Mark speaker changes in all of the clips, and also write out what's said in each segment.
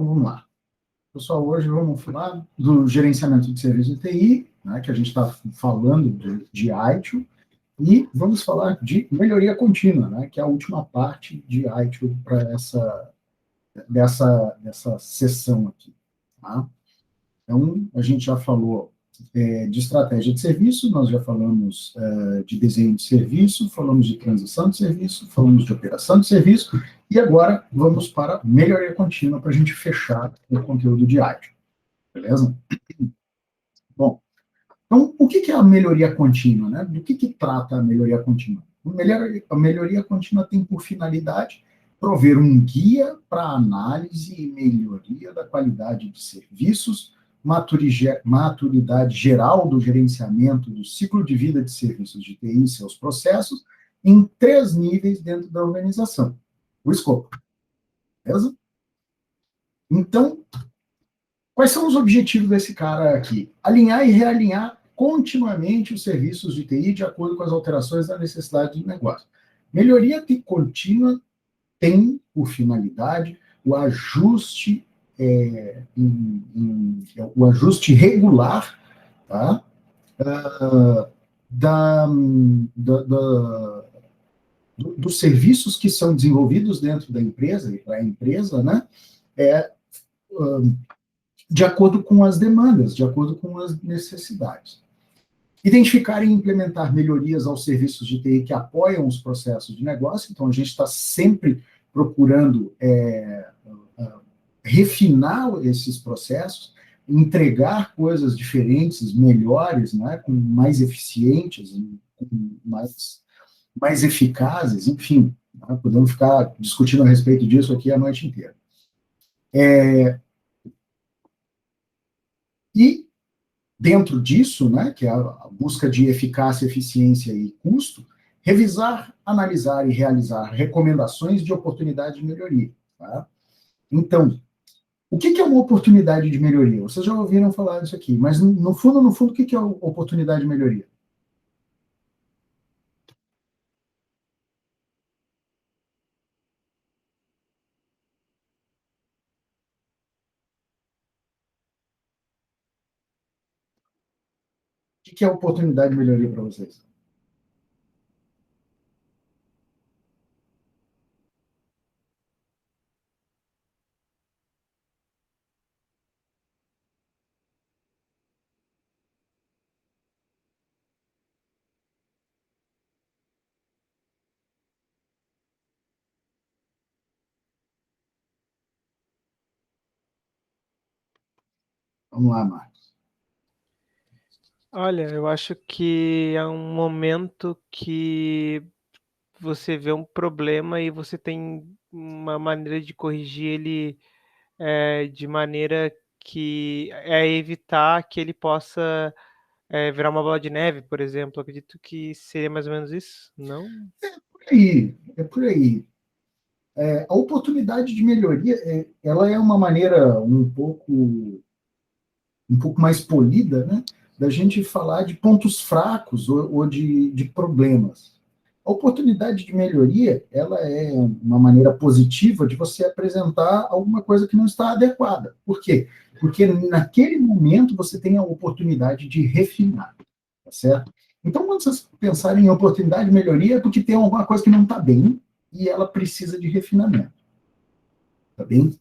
Speaker 1: Então, vamos lá. Pessoal, hoje vamos falar do gerenciamento de serviços de TI, né, que a gente está falando de ITIL, e vamos falar de melhoria contínua, né, que é a última parte de ITIL para dessa sessão aqui. Tá? Então, a gente já falou de estratégia de serviço, nós já falamos de desenho de serviço, falamos de transição de serviço, falamos de operação de serviço, e agora vamos para melhoria contínua para a gente fechar o conteúdo de ITIL. Beleza? Bom, então, o que é a melhoria contínua? Né? Do que trata a melhoria contínua? A melhoria contínua tem por finalidade prover um guia para análise e melhoria da qualidade de serviços, maturidade geral do gerenciamento do ciclo de vida de serviços de TI e seus processos, em 3 níveis dentro da organização. O escopo. Beleza? Então, quais são os objetivos desse cara aqui? Alinhar e realinhar continuamente os serviços de TI de acordo com as alterações da necessidade do negócio. Melhoria contínua tem por finalidade o ajuste, o ajuste regular, tá? Dos serviços que são desenvolvidos dentro da empresa, e para a empresa, né? De acordo com as demandas, de acordo com as necessidades. Identificar e implementar melhorias aos serviços de TI que apoiam os processos de negócio, então a gente está sempre procurando refinar esses processos, entregar coisas diferentes, melhores, né, com mais eficientes, com mais eficazes, enfim, né, podemos ficar discutindo a respeito disso aqui a noite inteira. E, dentro disso, né, que é a busca de eficácia, eficiência e custo, revisar, analisar e realizar recomendações de oportunidade de melhoria. Tá? Então, o que é uma oportunidade de melhoria? Vocês já ouviram falar disso aqui, mas, no fundo, o que é oportunidade de melhoria? O que é oportunidade de melhoria para vocês? Vamos lá, Marcos.
Speaker 2: Olha, eu acho que é um momento que você vê um problema e você tem uma maneira de corrigir ele de maneira que evitar que ele possa virar uma bola de neve, por exemplo. Eu acredito que seria mais ou menos isso, não?
Speaker 1: É por aí. A oportunidade de melhoria, ela é uma maneira um pouco mais polida, né, da gente falar de pontos fracos ou de problemas. A oportunidade de melhoria, ela é uma maneira positiva de você apresentar alguma coisa que não está adequada. Por quê? Porque naquele momento você tem a oportunidade de refinar, tá certo? Então, quando vocês pensarem em oportunidade de melhoria, é porque tem alguma coisa que não está bem e ela precisa de refinamento. Tá bem?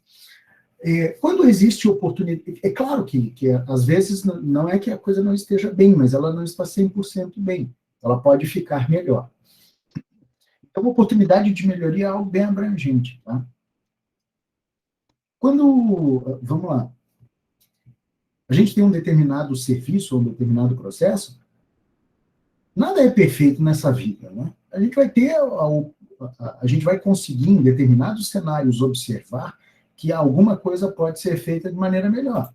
Speaker 1: Quando existe oportunidade, é claro que às vezes não é que a coisa não esteja bem, mas ela não está 100% bem. Ela pode ficar melhor. Então, a oportunidade de melhoria é algo bem abrangente. Tá? Vamos lá, a gente tem um determinado serviço ou um determinado processo, nada é perfeito nessa vida. Né? A gente vai ter, a gente vai conseguir, em determinados cenários, observar que alguma coisa pode ser feita de maneira melhor.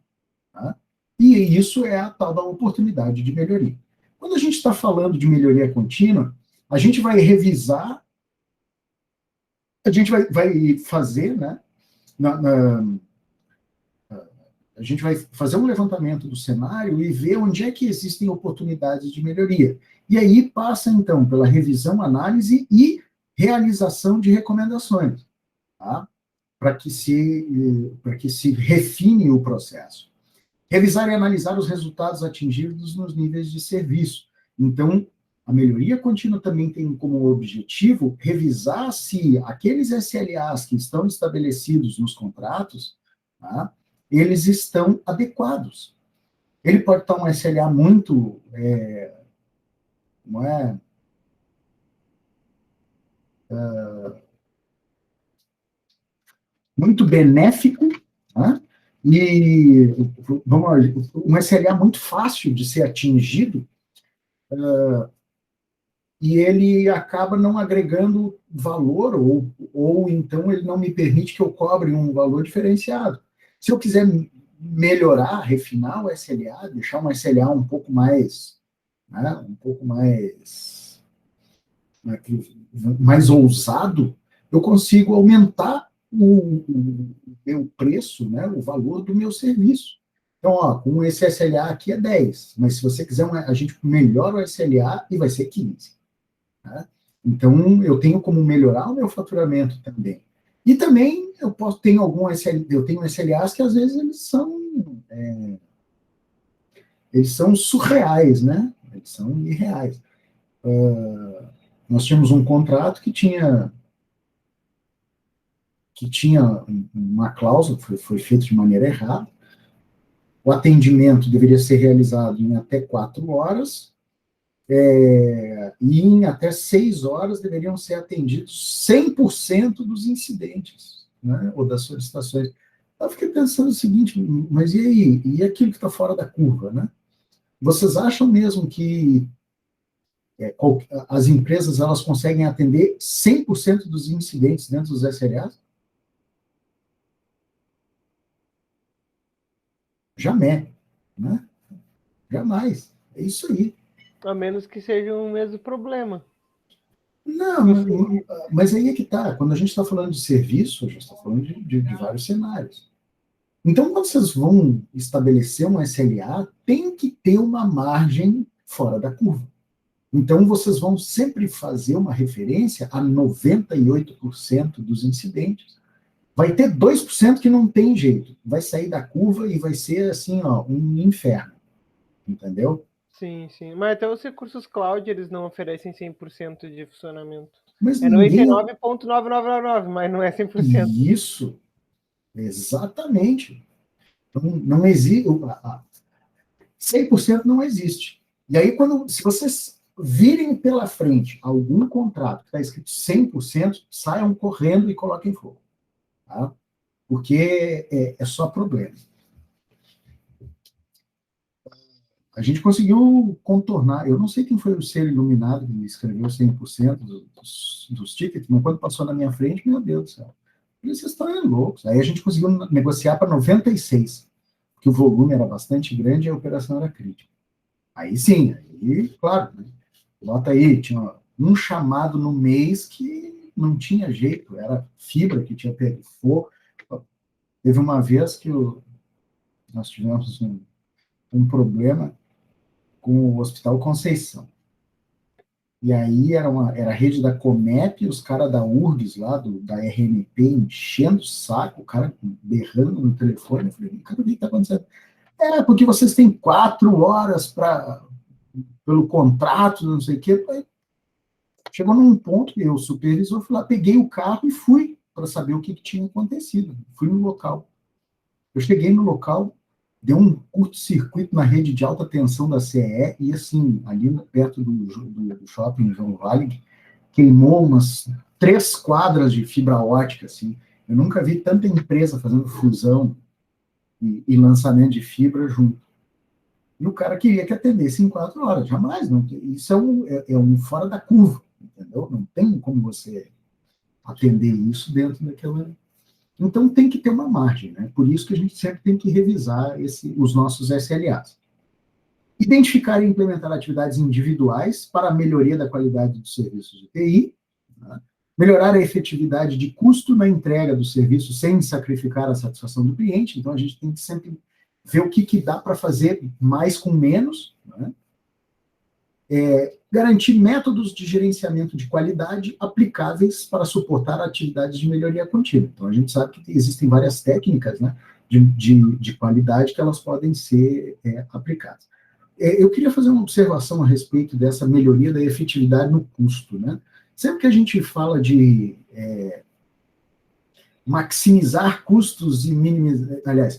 Speaker 1: Tá? E isso é a tal da oportunidade de melhoria. Quando a gente está falando de melhoria contínua, a gente vai revisar, a gente vai fazer, né, a gente vai fazer um levantamento do cenário e ver onde é que existem oportunidades de melhoria. E aí passa, então, pela revisão, análise e realização de recomendações. Tá? para que se refine o processo. Revisar e analisar os resultados atingidos nos níveis de serviço. Então, a melhoria contínua também tem como objetivo revisar se aqueles SLAs que estão estabelecidos nos contratos, tá, eles estão adequados. Ele pode estar um SLA muito, não é, muito benéfico, tá? E vamos lá, um SLA muito fácil de ser atingido, e ele acaba não agregando valor, ou então ele não me permite que eu cobre um valor diferenciado. Se eu quiser melhorar, refinar o SLA, deixar um SLA um pouco mais, né, um pouco mais ousado, eu consigo aumentar o meu preço, né, o valor do meu serviço. Então, ó, com esse SLA aqui é 10, mas se você quiser, a gente melhora o SLA e vai ser 15. Tá? Então, eu tenho como melhorar o meu faturamento também. E também eu tenho eu tenho SLAs que às vezes eles são surreais, né? Eles são irreais. Nós tínhamos um contrato que tinha uma cláusula, foi feito de maneira errada. O atendimento deveria ser realizado em até 4 horas, e em até 6 horas deveriam ser atendidos 100% dos incidentes, né, ou das solicitações. Eu fiquei pensando o seguinte, mas e aí? E aquilo que está fora da curva, né? Vocês acham mesmo que as empresas elas conseguem atender 100% dos incidentes dentro dos SLAs? Jamais, né? Jamais. É isso aí.
Speaker 2: A menos que seja o mesmo problema.
Speaker 1: Não, mas aí é que tá. Quando a gente está falando de serviço, a gente está falando de vários cenários. Então, quando vocês vão estabelecer um SLA, tem que ter uma margem fora da curva. Então, vocês vão sempre fazer uma referência a 98% dos incidentes. Vai ter 2% que não tem jeito. Vai sair da curva e vai ser, assim, ó, um inferno. Entendeu?
Speaker 2: Sim, sim. Mas até os recursos cloud, eles não oferecem 100% de funcionamento.
Speaker 1: Mas
Speaker 2: é 99,9999, mas não é 100%.
Speaker 1: Isso, exatamente. Não existe. 100% não existe. E aí, se vocês virem pela frente algum contrato que está escrito 100%, saiam correndo e coloquem fogo. Tá? Porque é só problema. A gente conseguiu contornar. Eu não sei quem foi o ser iluminado que escreveu 100% dos tickets, mas quando passou na minha frente, meu Deus do céu. Vocês estão loucos. Aí a gente conseguiu negociar para 96, porque o volume era bastante grande e a operação era crítica. Aí sim, aí, claro, né? Bota aí, tinha um chamado no mês que não tinha jeito, era fibra que tinha pego fogo. Teve uma vez que nós tivemos um problema com o Hospital Conceição. E aí era a rede da Comep e os caras da URGS lá, da RMP, enchendo o saco, o cara berrando no telefone. Eu falei, cara, o que está acontecendo? Porque vocês têm 4 horas pelo contrato, não sei o quê. Chegou num ponto que eu, supervisor, fui lá, peguei o carro e fui para saber o que tinha acontecido. Fui no local. Eu cheguei no local, deu um curto-circuito na rede de alta tensão da CE, e assim, ali perto do shopping João Vale, queimou umas 3 quadras de fibra ótica, assim. Eu nunca vi tanta empresa fazendo fusão e lançamento de fibra junto. E o cara queria que atendesse em 4 horas. Jamais, não. Isso é um fora da curva, entendeu? Não tem como você atender isso dentro daquela... Então, tem que ter uma margem, né? Por isso que a gente sempre tem que revisar os nossos SLAs. Identificar e implementar atividades individuais para a melhoria da qualidade dos serviços de TI, né? Melhorar a efetividade de custo na entrega do serviço sem sacrificar a satisfação do cliente. Então, a gente tem que sempre ver o que dá para fazer mais com menos, né? Garantir métodos de gerenciamento de qualidade aplicáveis para suportar atividades de melhoria contínua. Então, a gente sabe que existem várias técnicas, né, de qualidade que elas podem ser aplicadas. Eu queria fazer uma observação a respeito dessa melhoria da efetividade no custo, né? Sempre que a gente fala de maximizar custos e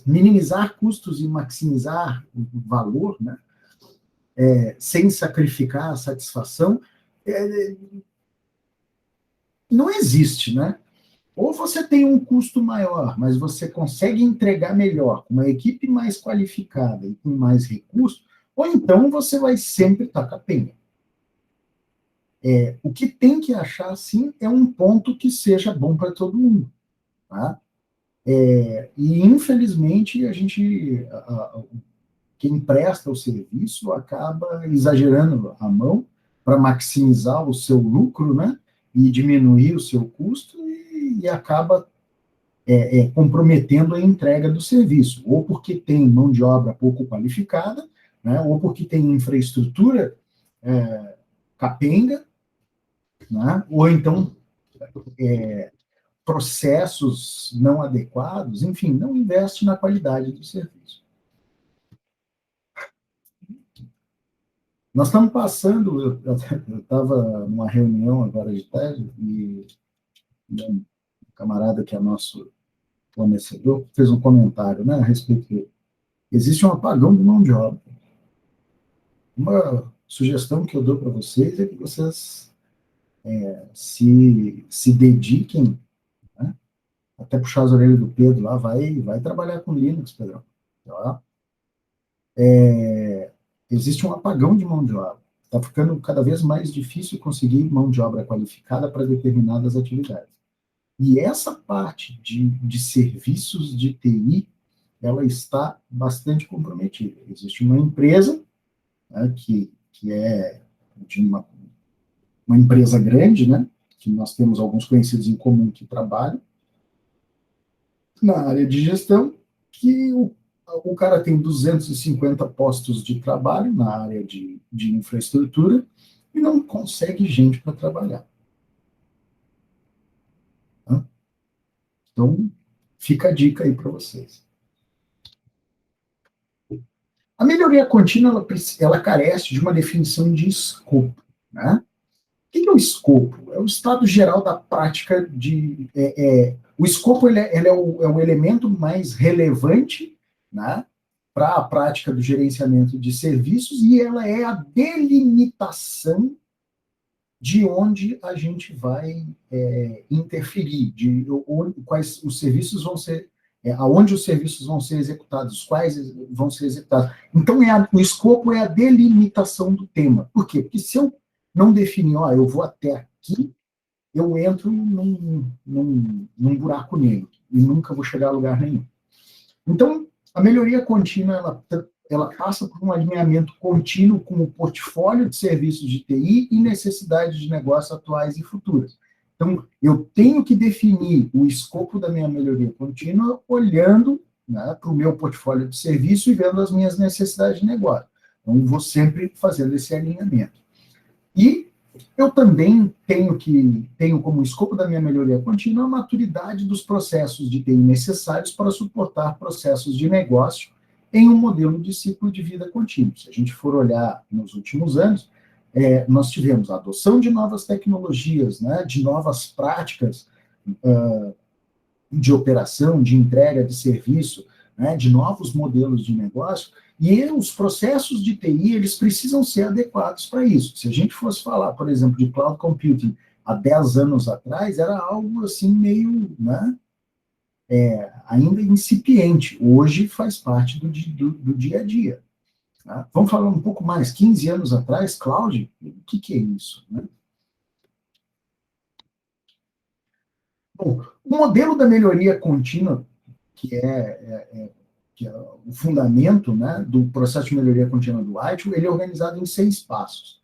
Speaker 1: minimizar custos e maximizar o valor, né? Sem sacrificar a satisfação, não existe, né? Ou você tem um custo maior, mas você consegue entregar melhor, com uma equipe mais qualificada e com mais recursos, ou então você vai sempre estar capenga. O que tem que achar, sim, é um ponto que seja bom para todo mundo. Tá? E, infelizmente, quem presta o serviço acaba exagerando a mão para maximizar o seu lucro, né? E diminuir o seu custo e acaba comprometendo a entrega do serviço, ou porque tem mão de obra pouco qualificada, né? Ou porque tem infraestrutura capenga, né? Ou então processos não adequados, enfim, não investe na qualidade do serviço. Nós estamos passando, eu estava numa reunião agora de tarde, e um camarada que é nosso fornecedor fez um comentário, né, a respeito de existe um apagão de mão de obra. Uma sugestão que eu dou para vocês é que vocês se dediquem, né, até puxar as orelhas do Pedro lá, vai trabalhar com Linux, Pedrão. Tá? Existe um apagão de mão de obra. Está ficando cada vez mais difícil conseguir mão de obra qualificada para determinadas atividades. E essa parte de serviços de TI, ela está bastante comprometida. Existe uma empresa, né, que é de uma empresa grande, né, que nós temos alguns conhecidos em comum que trabalham na área de gestão, que o cara tem 250 postos de trabalho na área de infraestrutura e não consegue gente para trabalhar. Tá? Então, fica a dica aí para vocês. A melhoria contínua, ela carece de uma definição de escopo. Né? O que é o escopo? É o estado geral da prática de... o escopo ele é o elemento mais relevante, né, para a prática do gerenciamento de serviços, e ela é a delimitação de onde a gente vai interferir, quais os serviços vão ser, aonde os serviços vão ser executados, quais vão ser executados. Então, o escopo é a delimitação do tema. Por quê? Porque se eu não definir, eu vou até aqui, eu entro num buraco negro e nunca vou chegar a lugar nenhum. Então, a melhoria contínua, ela passa por um alinhamento contínuo com o portfólio de serviços de TI e necessidades de negócio atuais e futuras. Então, eu tenho que definir o escopo da minha melhoria contínua olhando, né, para o meu portfólio de serviço e vendo as minhas necessidades de negócio. Então, vou sempre fazendo esse alinhamento. E eu também tenho como escopo da minha melhoria contínua a maturidade dos processos de TI necessários para suportar processos de negócio em um modelo de ciclo de vida contínuo. Se a gente for olhar nos últimos anos, nós tivemos a adoção de novas tecnologias, né, de novas práticas de operação, de entrega de serviço, né, de novos modelos de negócio, e os processos de TI, eles precisam ser adequados para isso. Se a gente fosse falar, por exemplo, de cloud computing há 10 anos atrás, era algo assim meio, né, ainda incipiente. Hoje faz parte do dia a dia. Tá? Vamos falar um pouco mais. 15 anos atrás, cloud, o que é isso? Né? Bom, o modelo da melhoria contínua, que é o fundamento, né, do processo de melhoria contínua do White, ele é organizado em 6 passos.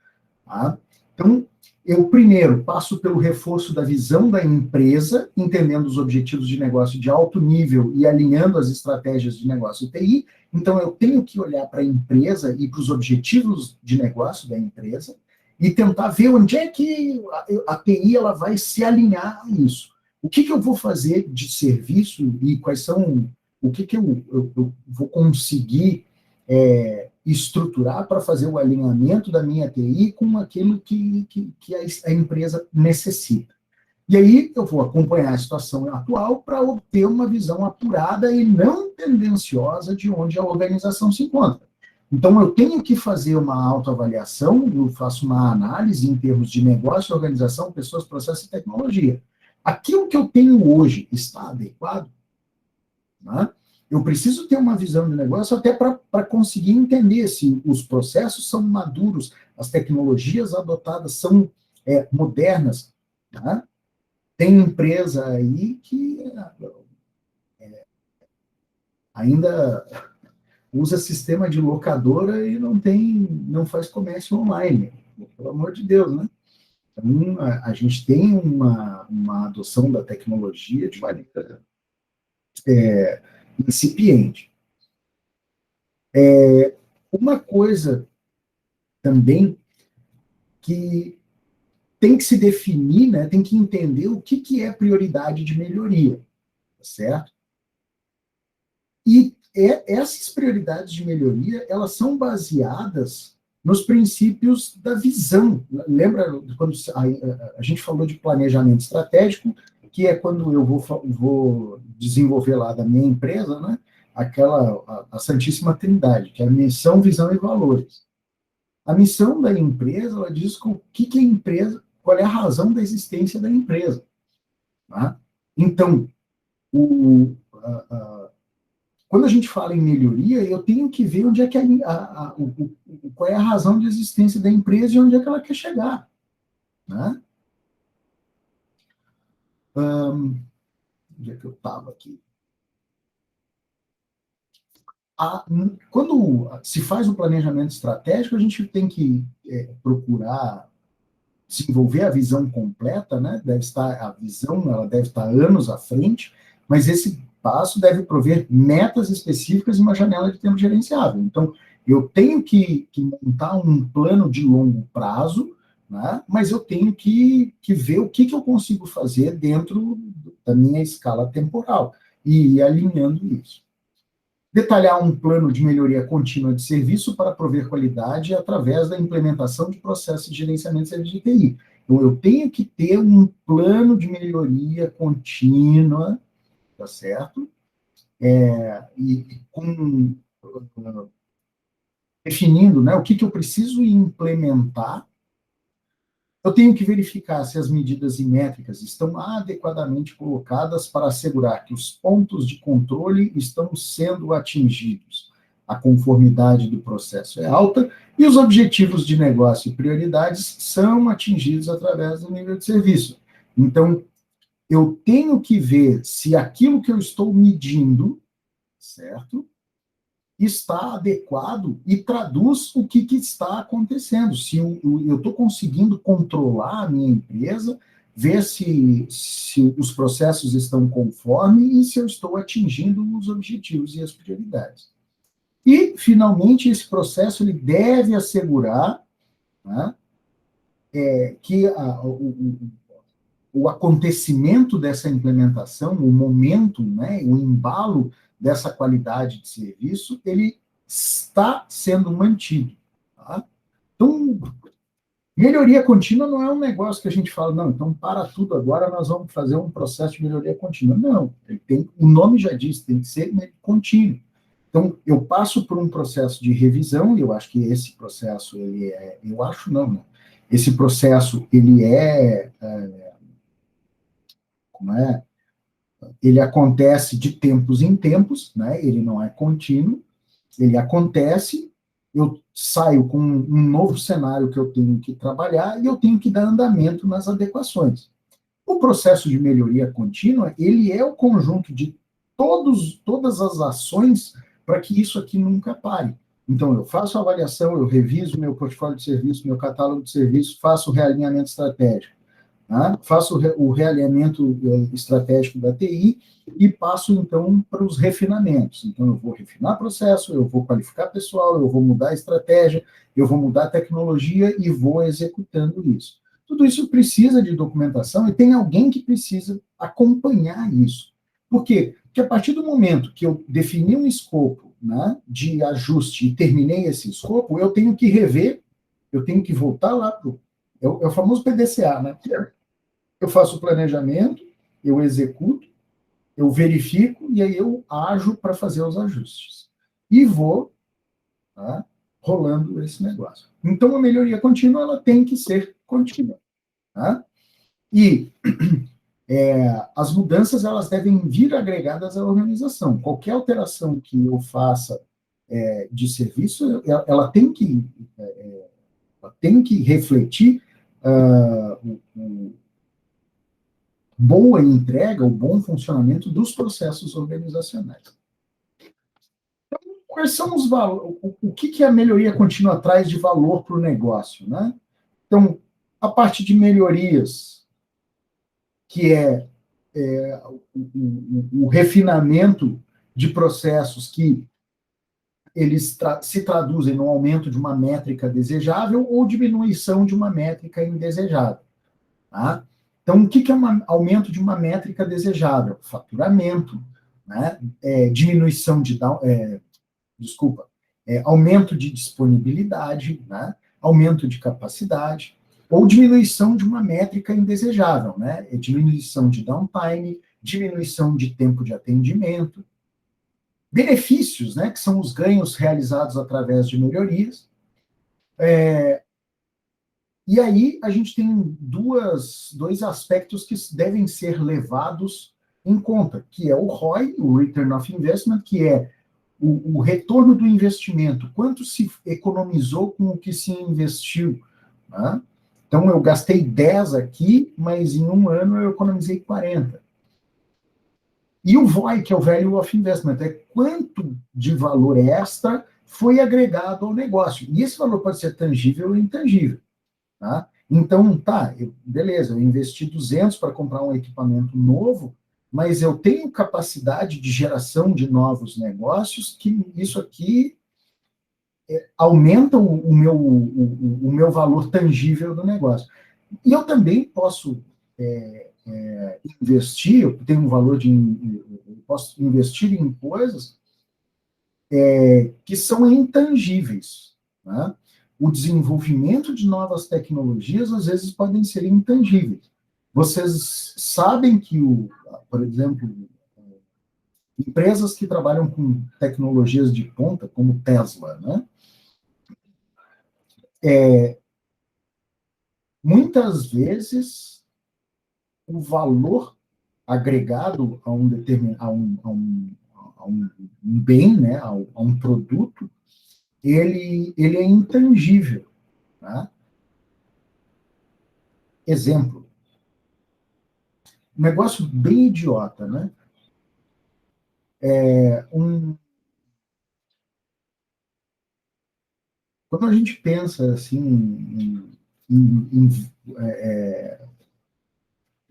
Speaker 1: Tá? Então, eu primeiro passo pelo reforço da visão da empresa, entendendo os objetivos de negócio de alto nível e alinhando as estratégias de negócio TI. Então, eu tenho que olhar para a empresa e para os objetivos de negócio da empresa e tentar ver onde é que a TI ela vai se alinhar a isso. O que eu vou fazer de serviço e quais são, o que eu vou conseguir estruturar para fazer o alinhamento da minha TI com aquilo que a empresa necessita. E aí eu vou acompanhar a situação atual para obter uma visão apurada e não tendenciosa de onde a organização se encontra. Então, eu tenho que fazer uma autoavaliação, eu faço uma análise em termos de negócio, organização, pessoas, processos e tecnologia. Aquilo que eu tenho hoje está adequado? Né? Eu preciso ter uma visão de negócio até para conseguir entender se os processos são maduros, as tecnologias adotadas são modernas. Né? Tem empresa aí que ainda usa sistema de locadora e não faz comércio online. Pelo amor de Deus, né? Então, a gente tem uma adoção da tecnologia de maneira incipiente. Uma coisa também que tem que se definir, né, tem que entender o que é prioridade de melhoria, tá certo? E essas prioridades de melhoria, elas são baseadas nos princípios da visão. Lembra quando a gente falou de planejamento estratégico, que é quando eu vou desenvolver lá da minha empresa, né, a Santíssima Trindade, que é a missão, visão e valores. A missão da empresa, ela diz o que é a empresa, qual é a razão da existência da empresa. Tá? Então, quando a gente fala em melhoria, eu tenho que ver onde é que qual é a razão de existência da empresa e onde é que ela quer chegar. Né? Onde é que eu estava aqui? Quando se faz o planejamento estratégico, a gente tem que procurar desenvolver a visão completa, né? A visão ela deve estar anos à frente, mas esse passo deve prover metas específicas e uma janela de tempo gerenciável. Então, eu tenho que montar um plano de longo prazo, né? Mas eu tenho que ver o que eu consigo fazer dentro da minha escala temporal e ir alinhando isso. Detalhar um plano de melhoria contínua de serviço para prover qualidade através da implementação de processos de gerenciamento de serviço de TI. Então, eu tenho que ter um plano de melhoria contínua, tá certo? Definindo, né, o que eu preciso implementar. Eu tenho que verificar se as medidas e métricas estão adequadamente colocadas para assegurar que os pontos de controle estão sendo atingidos. A conformidade do processo é alta e os objetivos de negócio e prioridades são atingidos através do nível de serviço. Então, eu tenho que ver se aquilo que eu estou medindo, certo? Está adequado e traduz o que está acontecendo. Se eu estou conseguindo controlar a minha empresa, ver se os processos estão conforme e se eu estou atingindo os objetivos e as prioridades. E, finalmente, esse processo ele deve assegurar, né, que o acontecimento dessa implementação, o momento, né, o embalo dessa qualidade de serviço, ele está sendo mantido. Tá? Então, melhoria contínua não é um negócio que a gente fala, não, então para tudo agora, nós vamos fazer um processo de melhoria contínua. Não, o nome já diz, tem que ser contínuo. Então, eu passo por um processo de revisão, e eu acho que esse processo, eu acho não, né? Esse processo, ele ele acontece de tempos em tempos, né? Ele não é contínuo, ele acontece, eu saio com um novo cenário que eu tenho que trabalhar e eu tenho que dar andamento nas adequações. O processo de melhoria contínua, ele é o conjunto de todas as ações para que isso aqui nunca pare. Então, eu faço a avaliação, eu reviso meu portfólio de serviço, meu catálogo de serviço, faço o realinhamento estratégico, tá? Faço o realinhamento estratégico da TI e passo, então, para os refinamentos. Então, eu vou refinar processo, eu vou qualificar pessoal, eu vou mudar a estratégia, eu vou mudar a tecnologia e vou executando isso. Tudo isso precisa de documentação e tem alguém que precisa acompanhar isso. Por quê? Porque a partir do momento que eu defini um escopo, né, de ajuste e terminei esse escopo, eu tenho que rever, eu tenho que voltar lá para o famoso PDCA, né? Eu faço o planejamento, eu executo, eu verifico e aí eu ajo para fazer os ajustes. E vou, tá, rolando esse negócio. Então, a melhoria contínua ela tem que ser contínua. Tá? E as mudanças elas devem vir agregadas à organização. Qualquer alteração que eu faça de serviço, ela tem que refletir o boa entrega, o bom funcionamento dos processos organizacionais. Então, quais são os valores? O que a melhoria contínua traz de valor para o negócio? Né? Então, a parte de melhorias, que o refinamento de processos que eles se traduzem no aumento de uma métrica desejável ou diminuição de uma métrica indesejável. Tá? Então, o que é um aumento de uma métrica desejável? Faturamento, né? Diminuição de... aumento de disponibilidade, né? Aumento de capacidade, ou diminuição de uma métrica indesejável, né? Diminuição de downtime, diminuição de tempo de atendimento, benefícios, né? Que são os ganhos realizados através de melhorias. E aí a gente tem dois aspectos que devem ser levados em conta, que é o ROI, o Return of Investment, que é o retorno do investimento, quanto se economizou com o que se investiu. Né? Então, eu gastei 10 aqui, mas em um ano eu economizei 40. E o VOI, que é o Value of Investment, é quanto de valor extra foi agregado ao negócio. E esse valor pode ser tangível ou intangível. Tá? Então, beleza, eu investi 200 para comprar um equipamento novo, mas eu tenho capacidade de geração de novos negócios, que isso aqui aumenta o meu valor tangível do negócio. E eu também posso investir, eu tenho um valor eu posso investir em coisas que são intangíveis. Né? O desenvolvimento de novas tecnologias, às vezes, podem ser intangíveis. Vocês sabem que, por exemplo, empresas que trabalham com tecnologias de ponta, como Tesla, né? Muitas vezes, o valor agregado a um bem, né, a um produto, ele é intangível. Tá? Exemplo, um negócio bem idiota, né? Quando a gente pensa assim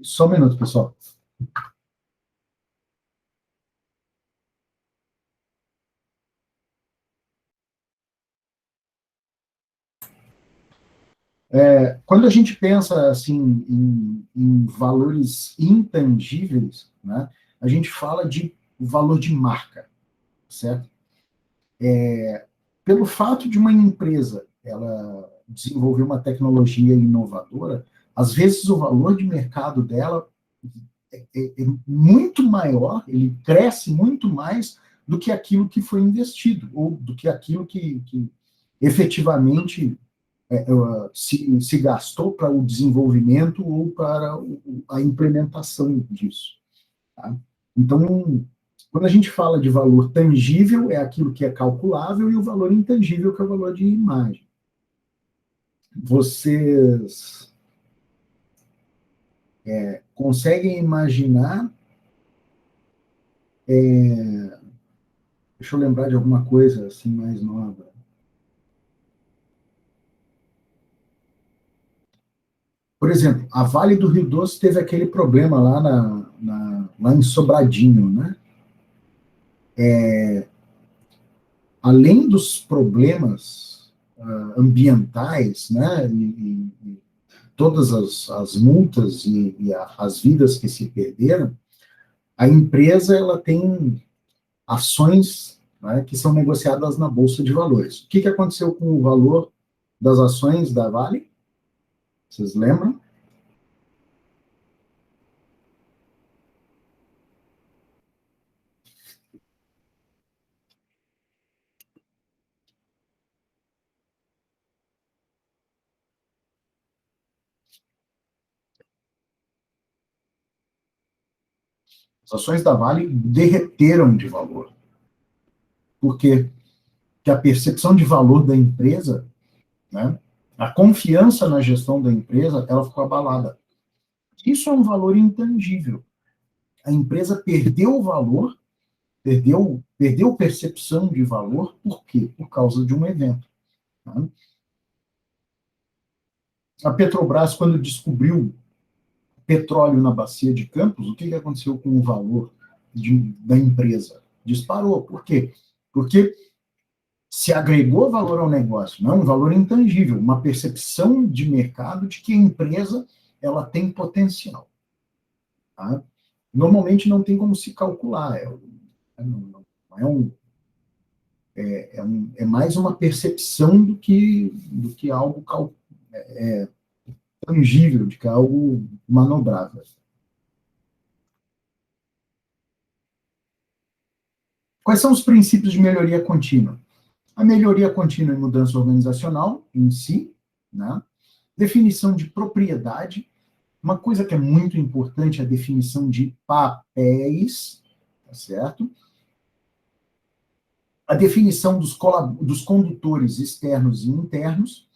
Speaker 1: só um minuto, pessoal. Quando a gente pensa assim em valores intangíveis, né, a gente fala de valor de marca, certo? Pelo fato de uma empresa ela desenvolver uma tecnologia inovadora, às vezes o valor de mercado dela é muito maior, ele cresce muito mais do que aquilo que foi investido, ou do que aquilo que efetivamente se gastou para o desenvolvimento ou para a implementação disso. Tá? Então, quando a gente fala de valor tangível, é aquilo que é calculável, e o valor intangível, que é o valor de imagem. Vocês conseguem imaginar... deixa eu lembrar de alguma coisa assim mais nova. Por exemplo, a Vale do Rio Doce teve aquele problema lá em Sobradinho, né? Além dos problemas ambientais, né? E todas as multas as vidas que se perderam, a empresa ela tem ações, né, que são negociadas na Bolsa de Valores. O que aconteceu com o valor das ações da Vale? Vocês lembram? As ações da Vale derreteram de valor. Por quê? Porque a percepção de valor da empresa, né, a confiança na gestão da empresa, ela ficou abalada. Isso é um valor intangível. A empresa perdeu o valor, perdeu percepção de valor, por quê? Por causa de um evento. Tá? A Petrobras, quando descobriu petróleo na bacia de Campos, o que aconteceu com o valor da empresa? Disparou. Por quê? Porque se agregou valor ao negócio, não um valor intangível, uma percepção de mercado de que a empresa ela tem potencial. Tá? Normalmente não tem como se calcular, é mais uma percepção do que algo tangível, de que é algo manobrável. Quais são os princípios de melhoria contínua? A melhoria contínua e mudança organizacional em si, né? Definição de propriedade, uma coisa que é muito importante é a definição de papéis, tá certo? A definição dos condutores externos e internos,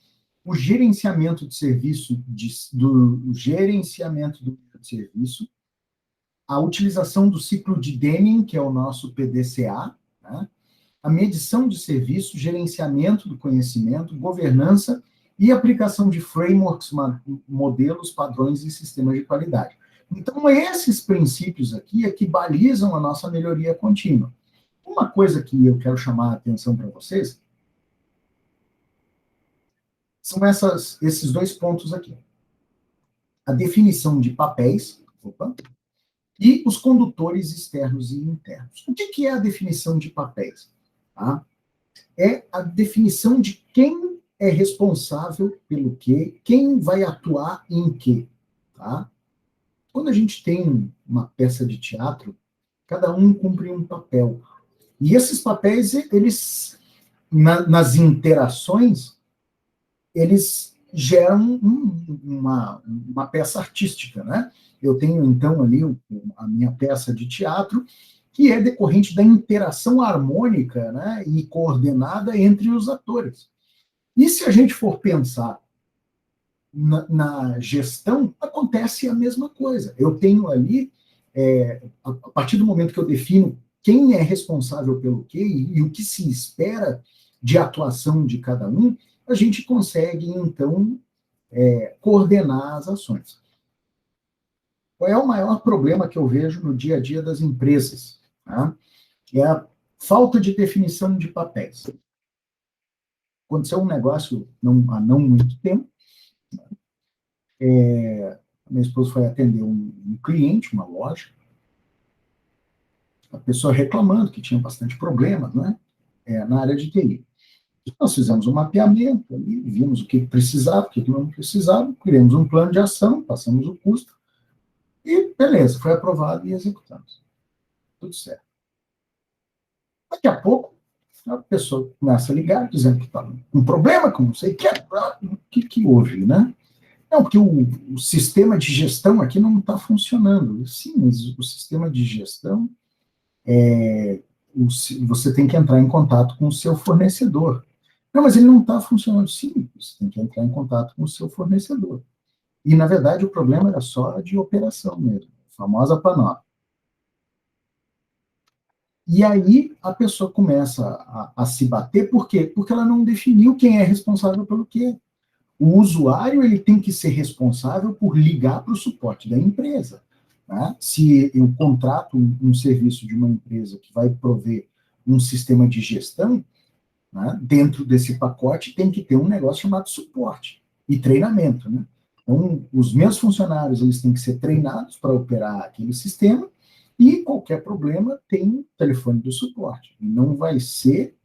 Speaker 1: o gerenciamento de serviço, do gerenciamento do serviço, a utilização do ciclo de Deming, que é o nosso PDCA, né? A medição de serviço, gerenciamento do conhecimento, governança e aplicação de frameworks, modelos, padrões e sistemas de qualidade. Então, esses princípios aqui é que balizam a nossa melhoria contínua. Uma coisa que eu quero chamar a atenção para vocês são esses dois pontos aqui. A definição de papéis, e os condutores externos e internos. O que é a definição de papéis? Tá? É a definição de quem é responsável pelo quê, quem vai atuar em quê. Tá? Quando a gente tem uma peça de teatro, cada um cumpre um papel. E esses papéis, eles, nas interações, eles geram uma peça artística, né? Eu tenho, então, ali a minha peça de teatro, que é decorrente da interação harmônica, né, e coordenada entre os atores. E se a gente for pensar na gestão, acontece a mesma coisa. Eu tenho ali, a partir do momento que eu defino quem é responsável pelo quê e o que se espera de atuação de cada um, a gente consegue, então, coordenar as ações. Qual é o maior problema que eu vejo no dia a dia das empresas? Tá? É a falta de definição de papéis. Aconteceu um negócio há não muito tempo. Minha esposa foi atender um cliente, uma loja, a pessoa reclamando que tinha bastante problemas, né, na área de TI. Nós fizemos um mapeamento ali, vimos o que precisava, o que não precisava, criamos um plano de ação, passamos o custo, e beleza, foi aprovado e executamos. Tudo certo. Daqui a pouco, a pessoa começa a ligar, dizendo que está um problema, como não sei o que houve, né? Não, porque o sistema de gestão aqui não está funcionando. Sim, mas o sistema de gestão, você tem que entrar em contato com o seu fornecedor. Não, mas ele não está funcionando. Sim, você tem que entrar em contato com o seu fornecedor. E, na verdade, o problema era só de operação mesmo, a famosa PANOP. E aí a pessoa começa a se bater, por quê? Porque ela não definiu quem é responsável pelo quê. O usuário ele tem que ser responsável por ligar para o suporte da empresa. Né? Se eu contrato um serviço de uma empresa que vai prover um sistema de gestão, né, dentro desse pacote tem que ter um negócio chamado suporte e treinamento. Né? Então, os meus funcionários eles têm que ser treinados para operar aquele sistema e qualquer problema tem um telefone do suporte. Não vai ser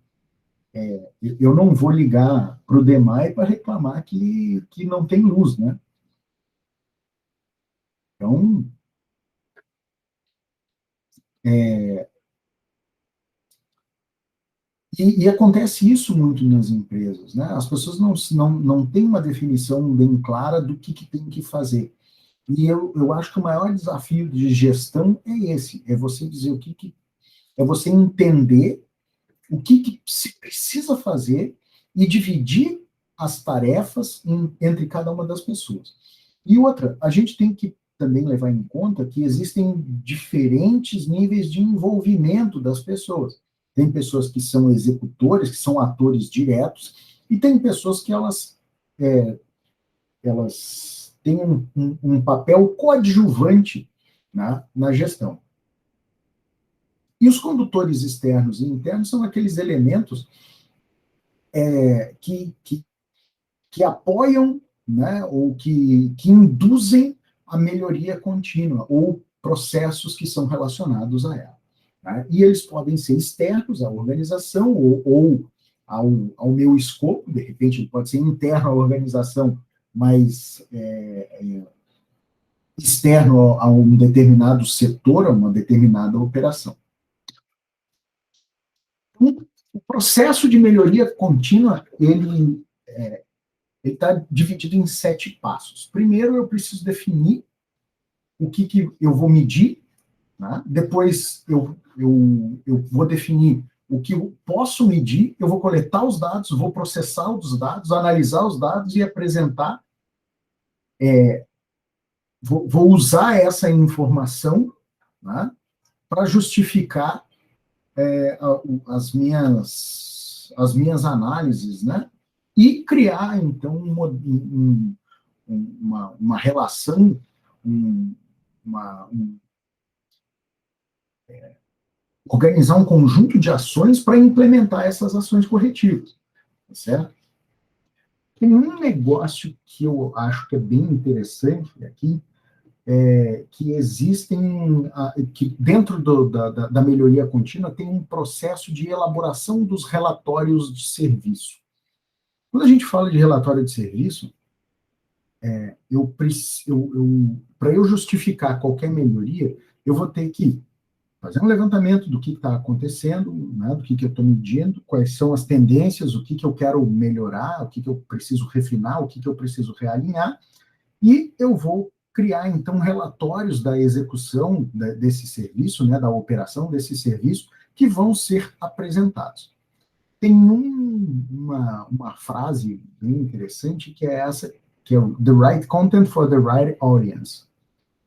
Speaker 1: eu não vou ligar para o DEMAI para reclamar que não tem luz, né? Então, e acontece isso muito nas empresas, né? As pessoas não têm uma definição bem clara do que tem que fazer. E eu acho que o maior desafio de gestão é esse, é você dizer é você entender o que se precisa fazer e dividir as tarefas entre cada uma das pessoas. E outra, a gente tem que também levar em conta que existem diferentes níveis de envolvimento das pessoas. Tem pessoas que são executores, que são atores diretos, e tem pessoas que elas têm um papel coadjuvante na gestão. E os condutores externos e internos são aqueles elementos que apoiam, né, ou que induzem a melhoria contínua, ou processos que são relacionados a ela. Né? E eles podem ser externos à organização ou ao meu escopo, de repente pode ser interno à organização, mas externo a um determinado setor, a uma determinada operação. Então, o processo de melhoria contínua, ele está dividido em 7 passos. Primeiro, eu preciso definir o que eu vou medir, né? Depois eu vou definir o que eu posso medir, eu vou coletar os dados, vou processar os dados, analisar os dados e apresentar, vou usar essa informação, né, para justificar as minhas análises, né, e criar, então, uma relação, organizar um conjunto de ações para implementar essas ações corretivas, tá certo? Tem um negócio que eu acho que é bem interessante aqui, que existem, que dentro da melhoria contínua tem um processo de elaboração dos relatórios de serviço. Quando a gente fala de relatório de serviço, para eu justificar qualquer melhoria, eu vou ter que fazer um levantamento do que está acontecendo, né, do que eu estou medindo, quais são as tendências, o que eu quero melhorar, o que eu preciso refinar, o que eu preciso realinhar, e eu vou criar, então, relatórios da execução desse serviço, né, da operação desse serviço, que vão ser apresentados. Tem uma frase bem interessante, que é essa, que é o "the right content for the right audience",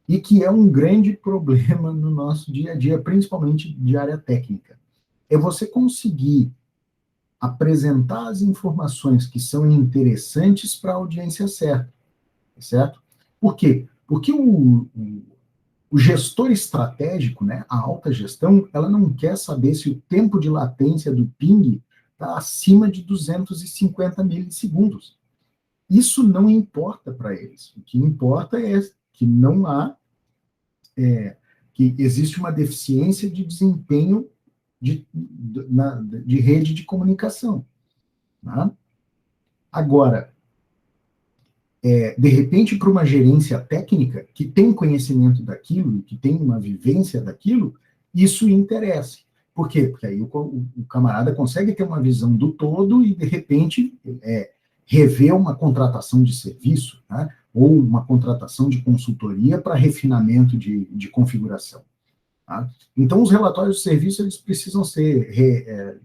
Speaker 1: e que é um grande problema no nosso dia a dia, principalmente de área técnica. É você conseguir apresentar as informações que são interessantes para a audiência certa, certo? Por quê? Porque o gestor estratégico, né, a alta gestão, ela não quer saber se o tempo de latência do ping está acima de 250 milissegundos. Isso não importa para eles. O que importa é que não há, que existe uma deficiência de desempenho de rede de comunicação. Tá? Agora, de repente, para uma gerência técnica que tem conhecimento daquilo, que tem uma vivência daquilo, isso interessa. Por quê? Porque aí o camarada consegue ter uma visão do todo e, de repente, rever uma contratação de serviço, né? Ou uma contratação de consultoria para refinamento de configuração. Tá? Então, os relatórios de serviço eles precisam ser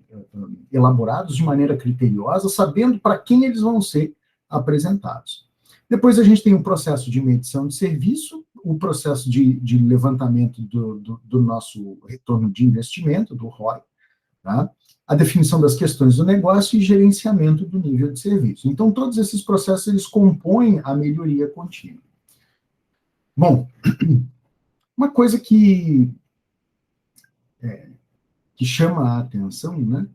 Speaker 1: elaborados de maneira criteriosa, sabendo para quem eles vão ser apresentados. Depois a gente tem o processo de medição de serviço, o processo de levantamento do nosso retorno de investimento, do ROI, tá? A definição das questões do negócio e gerenciamento do nível de serviço. Então, todos esses processos, eles compõem a melhoria contínua. Bom, uma coisa que chama a atenção, né,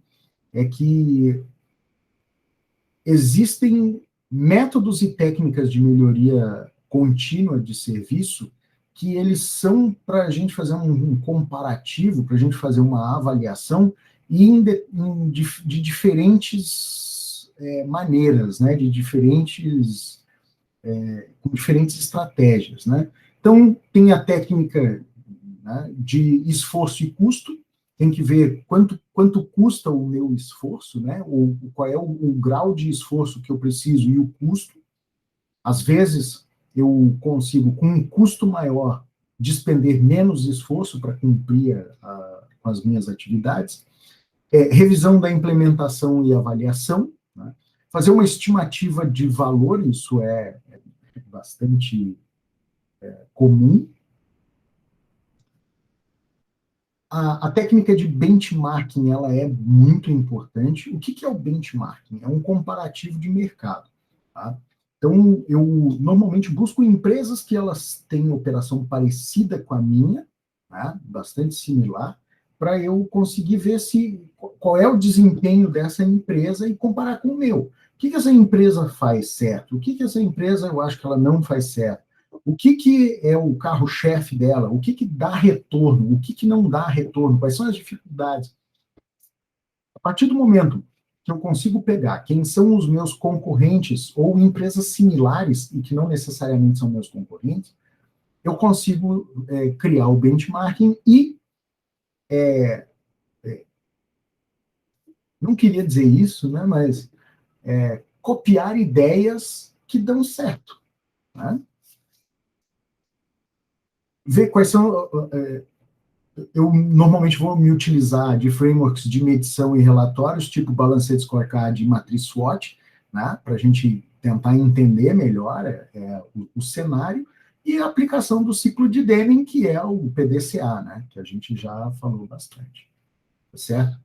Speaker 1: é que existem métodos e técnicas de melhoria contínua de serviço que eles são para a gente fazer um comparativo, para a gente fazer uma avaliação de diferentes maneiras, né, com diferentes estratégias, né? Então, tem a técnica, né, de esforço e custo, tem que ver quanto custa o meu esforço, né? Qual é o grau de esforço que eu preciso e o custo. Às vezes, eu consigo, com um custo maior, despender menos esforço para cumprir com as minhas atividades. Revisão da implementação e avaliação, né? Fazer uma estimativa de valor, isso é bastante comum. A técnica de benchmarking, ela é muito importante. O que é o benchmarking? É um comparativo de mercado, tá? Então, eu normalmente busco empresas que elas têm operação parecida com a minha, né, bastante similar, para eu conseguir ver qual é o desempenho dessa empresa e comparar com o meu. O que essa empresa faz certo? O que essa empresa eu acho que ela não faz certo? O que é o carro-chefe dela? O que dá retorno? O que não dá retorno? Quais são as dificuldades? A partir do momento que eu consigo pegar quem são os meus concorrentes ou empresas similares e que não necessariamente são meus concorrentes, eu consigo criar o benchmarking e não queria dizer isso, né, mas copiar ideias que dão certo, né? Ver quais são eu normalmente vou me utilizar de frameworks de medição e relatórios, tipo Balanced Scorecard e Matriz SWOT, né, para a gente tentar entender melhor o cenário, e a aplicação do ciclo de Deming, que é o PDCA, né, que a gente já falou bastante. Tá certo?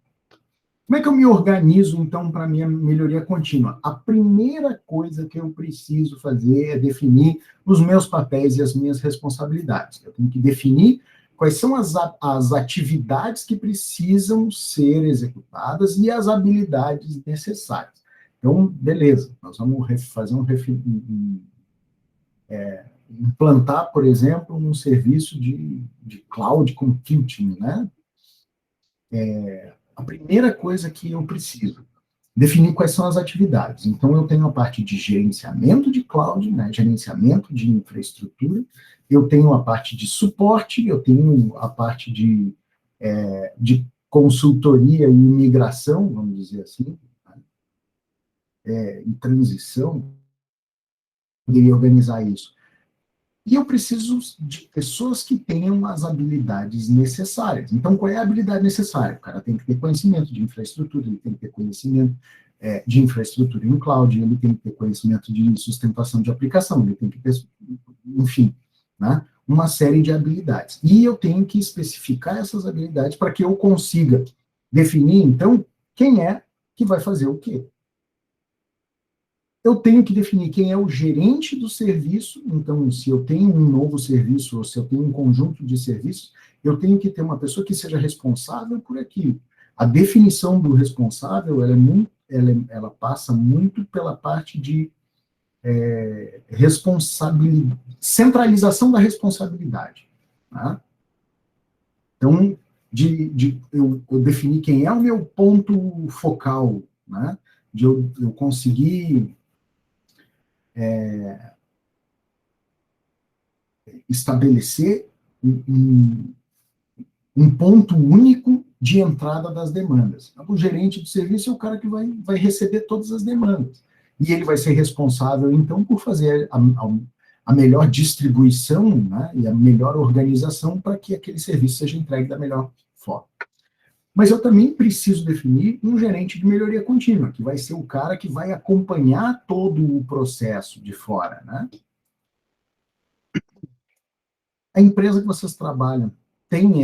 Speaker 1: Como é que eu me organizo, então, para a minha melhoria contínua? A primeira coisa que eu preciso fazer é definir os meus papéis e as minhas responsabilidades. Eu tenho que definir quais são as atividades que precisam ser executadas e as habilidades necessárias. Então, beleza, nós vamos fazer implantar, por exemplo, um serviço de cloud computing, né? A primeira coisa que eu preciso definir quais são as atividades. Então, eu tenho a parte de gerenciamento de cloud, né, gerenciamento de infraestrutura, eu tenho a parte de suporte, eu tenho a parte de consultoria e migração, vamos dizer assim, e transição, poderia organizar isso. E eu preciso de pessoas que tenham as habilidades necessárias. Então, qual é a habilidade necessária? O cara tem que ter conhecimento de infraestrutura, ele tem que ter conhecimento de infraestrutura em cloud, ele tem que ter conhecimento de sustentação de aplicação, ele tem que ter, enfim, né, uma série de habilidades. E eu tenho que especificar essas habilidades para que eu consiga definir, então, quem é que vai fazer o quê. Eu tenho que definir quem é o gerente do serviço. Então, se eu tenho um novo serviço, ou se eu tenho um conjunto de serviços, eu tenho que ter uma pessoa que seja responsável por aquilo. A definição do responsável, ela passa muito pela parte de centralização da responsabilidade. Tá? Então, eu definir quem é o meu ponto focal, né? De eu conseguir estabelecer um ponto único de entrada das demandas. O gerente de serviço é o cara que vai receber todas as demandas. E ele vai ser responsável, então, por fazer a melhor distribuição, né, e a melhor organização para que aquele serviço seja entregue da melhor forma. Mas eu também preciso definir um gerente de melhoria contínua, que vai ser o cara que vai acompanhar todo o processo de fora, né? A empresa que vocês trabalham tem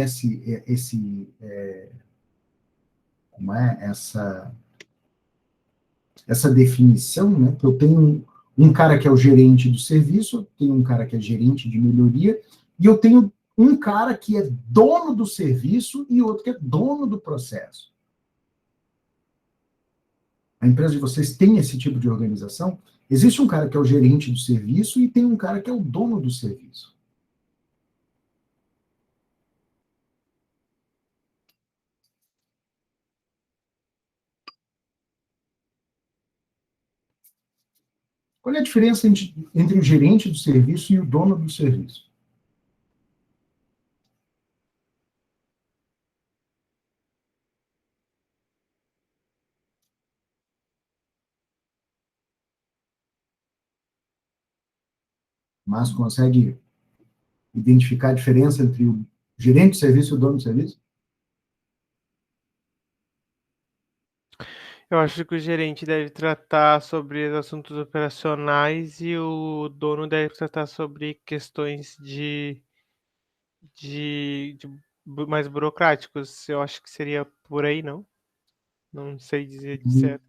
Speaker 1: como é essa definição, né? Eu tenho um cara que é o gerente do serviço, eu tenho um cara que é gerente de melhoria, e eu tenho um cara que é dono do serviço e outro que é dono do processo. A empresa de vocês tem esse tipo de organização? Existe um cara que é o gerente do serviço e tem um cara que é o dono do serviço. Qual é a diferença entre o gerente do serviço e o dono do serviço? Mas consegue identificar a diferença entre o gerente do serviço e o dono do serviço?
Speaker 2: Eu acho que o gerente deve tratar sobre os assuntos operacionais e o dono deve tratar sobre questões mais burocráticos. Eu acho que seria por aí, não? Não sei dizer de certo.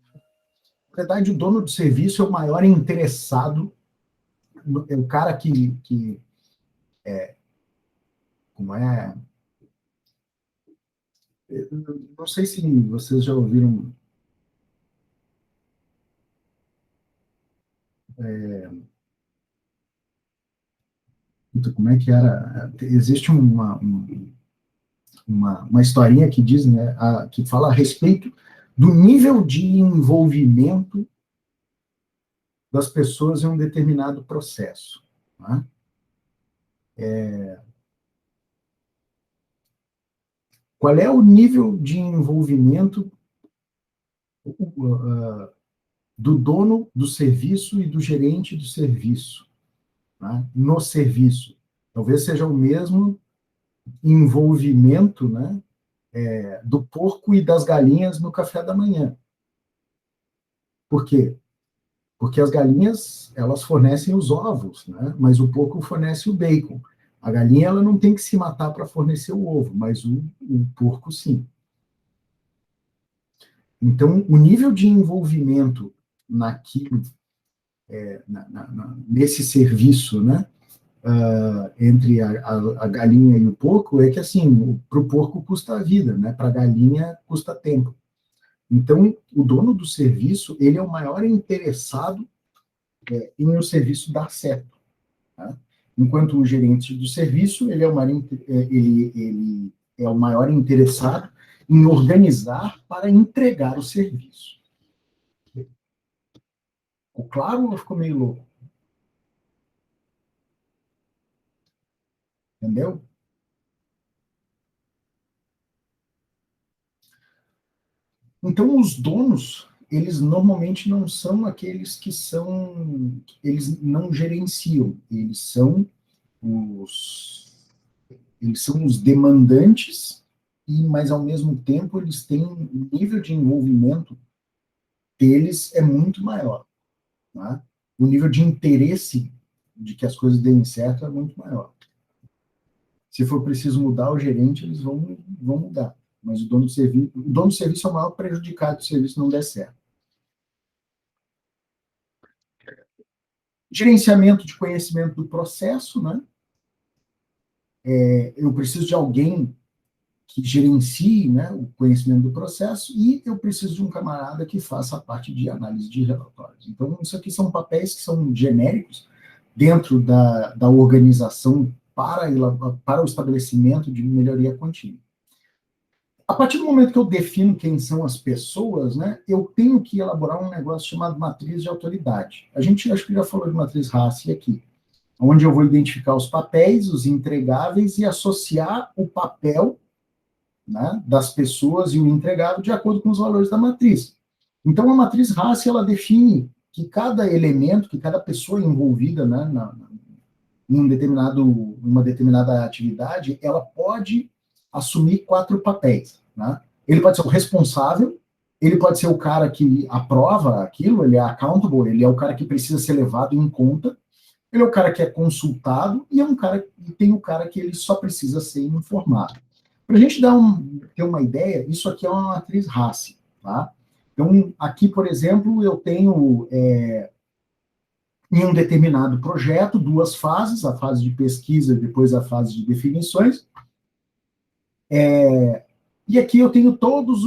Speaker 1: Na verdade, o dono do serviço é o maior interessado, é o cara que como é, não sei se vocês já ouviram, como é que era, existe uma historinha que diz, né, que fala a respeito do nível de envolvimento das pessoas em um determinado processo. Né? Qual é o nível de envolvimento do dono do serviço e do gerente do serviço, né, no serviço? Talvez seja o mesmo envolvimento, né, do porco e das galinhas no café da manhã. Por quê? Porque as galinhas, elas fornecem os ovos, né, mas o porco fornece o bacon. A galinha, ela não tem que se matar para fornecer o ovo, mas o porco, sim. Então, o nível de envolvimento naquilo, nesse serviço, né, entre a galinha e o porco, é que, assim, para o porco custa a vida, né, para a galinha custa tempo. Então, o dono do serviço, ele é o maior interessado em o serviço dar certo. Tá? Enquanto o gerente do serviço, ele é o maior interessado em organizar para entregar o serviço. Ficou claro ou ficou meio louco? Entendeu? Então, os donos, eles normalmente não são aqueles que são, eles não gerenciam, eles são os demandantes, mas ao mesmo tempo eles têm um nível de envolvimento deles é muito maior. Tá? O nível de interesse de que as coisas deem certo é muito maior. Se for preciso mudar o gerente, eles vão mudar. Mas o dono do serviço é o maior prejudicado se o serviço não der certo. Gerenciamento de conhecimento do processo, né? Eu preciso de alguém que gerencie, né, o conhecimento do processo e eu preciso de um camarada que faça a parte de análise de relatórios. Então, isso aqui são papéis que são genéricos dentro da organização para o estabelecimento de melhoria contínua. A partir do momento que eu defino quem são as pessoas, né, eu tenho que elaborar um negócio chamado matriz de autoridade. A gente, acho que já falou de matriz RACI aqui, onde eu vou identificar os papéis, os entregáveis e associar o papel, né, das pessoas e o entregável de acordo com os valores da matriz. Então, a matriz RACI, ela define que cada elemento, que cada pessoa envolvida, né, em uma determinada atividade, ela pode assumir 4 papéis. Né? Ele pode ser o responsável, ele pode ser o cara que aprova aquilo, ele é accountable, ele é o cara que precisa ser levado em conta, ele é o cara que é consultado e tem o cara que ele só precisa ser informado. Para a gente ter uma ideia, isso aqui é uma matriz RACI, tá? Então, aqui, por exemplo, eu tenho, em um determinado projeto, duas fases, a fase de pesquisa e depois a fase de definições. E aqui eu tenho todos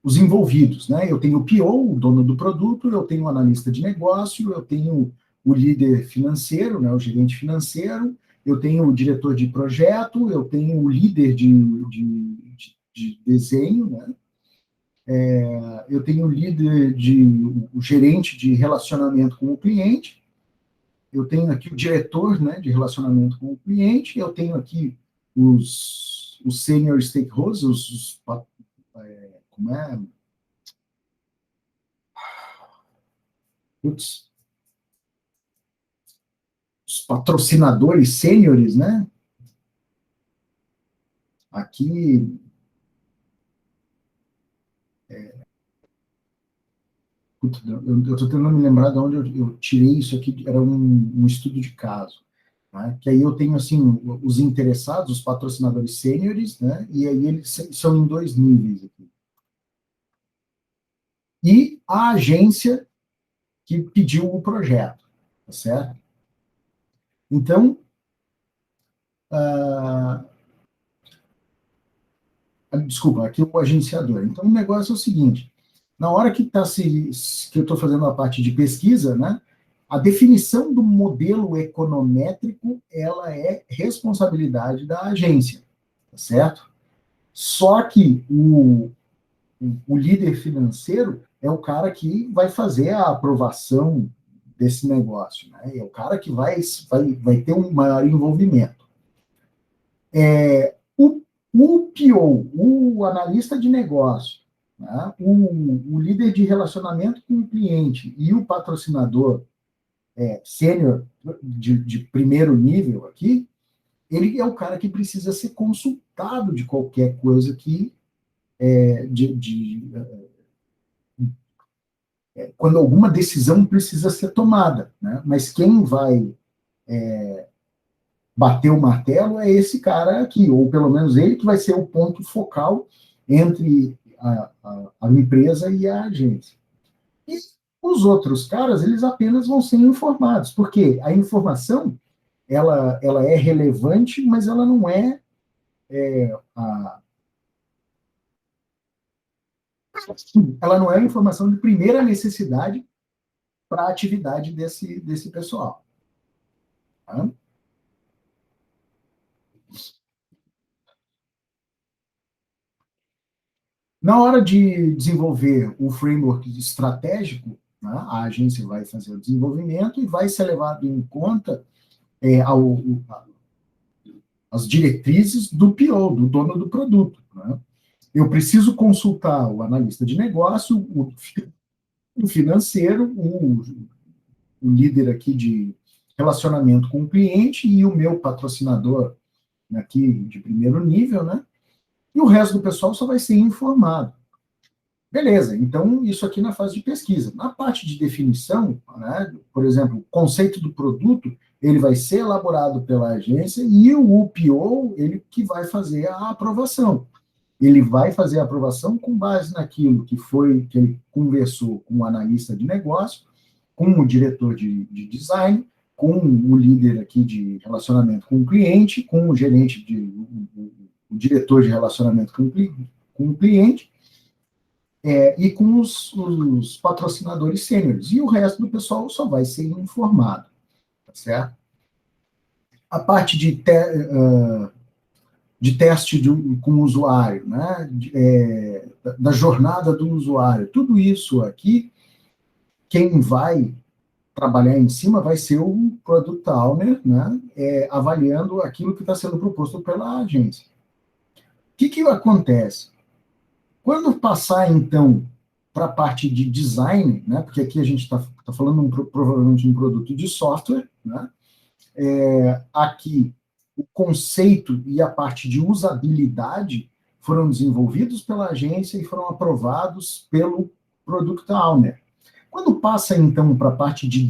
Speaker 1: os envolvidos, né? Eu tenho o PO, o dono do produto, eu tenho o analista de negócio, eu tenho o líder financeiro, né, o gerente financeiro, eu tenho o diretor de projeto, eu tenho o líder de desenho, né? Eu tenho o líder o gerente de relacionamento com o cliente, eu tenho aqui o diretor, né, de relacionamento com o cliente, eu tenho aqui os senior stakeholders, como é? Putz, os patrocinadores sêniores, né? Aqui, eu estou tentando me lembrar de onde eu tirei isso aqui, era um estudo de caso, né? Que aí eu tenho, assim, os interessados, os patrocinadores sêniores, né? E aí eles são em dois níveis aqui. E a agência que pediu o projeto, tá certo? Então, desculpa, aqui o agenciador. Então, o negócio é o seguinte, na hora que eu estou fazendo a parte de pesquisa, né, a definição do modelo econométrico, ela é responsabilidade da agência, tá certo? Só que o líder financeiro é o cara que vai fazer a aprovação desse negócio, né? É o cara que vai ter um maior envolvimento. O PO, o analista de negócio, né? O líder de relacionamento com o cliente e o patrocinador sênior de primeiro nível aqui, ele é o cara que precisa ser consultado de qualquer coisa que quando alguma decisão precisa ser tomada, né? Mas quem vai bater o martelo é esse cara aqui, ou pelo menos ele que vai ser o ponto focal entre a empresa e a agência. E os outros caras, eles apenas vão ser informados, porque a informação, ela é relevante, mas ela não ela não é a informação de primeira necessidade para a atividade desse pessoal. Tá? Na hora de desenvolver o framework estratégico, né, a agência vai fazer o desenvolvimento e vai ser levado em conta as diretrizes do PO, do dono do produto. Né? Eu preciso consultar o analista de negócio, o financeiro, o líder aqui de relacionamento com o cliente e o meu patrocinador aqui de primeiro nível, né? E o resto do pessoal só vai ser informado. Beleza, então isso aqui na fase de pesquisa. Na parte de definição, né, por exemplo, o conceito do produto, ele vai ser elaborado pela agência e o UPO, ele que vai fazer a aprovação. Ele vai fazer a aprovação com base naquilo que ele conversou com o analista de negócio, com o diretor de design, com o líder aqui de relacionamento com o cliente, com o gerente o diretor de relacionamento com o cliente, e com os patrocinadores sêniores. E o resto do pessoal só vai ser informado, tá certo? A parte de teste com o usuário, né? Da jornada do usuário, tudo isso aqui, quem vai trabalhar em cima vai ser o Product Owner, né? Avaliando aquilo que está sendo proposto pela agência. O que acontece? Quando passar, então, para a parte de design, né, porque aqui a gente está falando provavelmente de um produto de software, né, aqui o conceito e a parte de usabilidade foram desenvolvidos pela agência e foram aprovados pelo Product Owner. Quando passa, então, para a parte de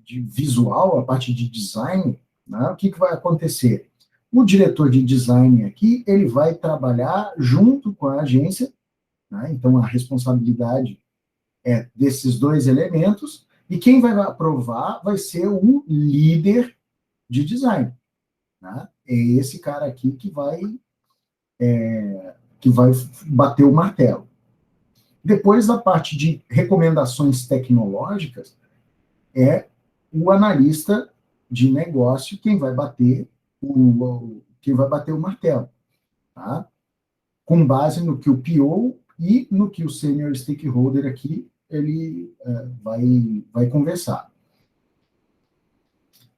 Speaker 1: visual, a parte de design, né? O que vai acontecer? O diretor de design aqui, ele vai trabalhar junto com a agência, né? Então a responsabilidade é desses dois elementos, e quem vai aprovar vai ser o líder de design, né? É esse cara aqui que vai bater o martelo. Depois, a parte de recomendações tecnológicas, é o analista de negócio quem vai bater o martelo, tá? Com base no que o PO e no que o senior stakeholder aqui ele vai conversar.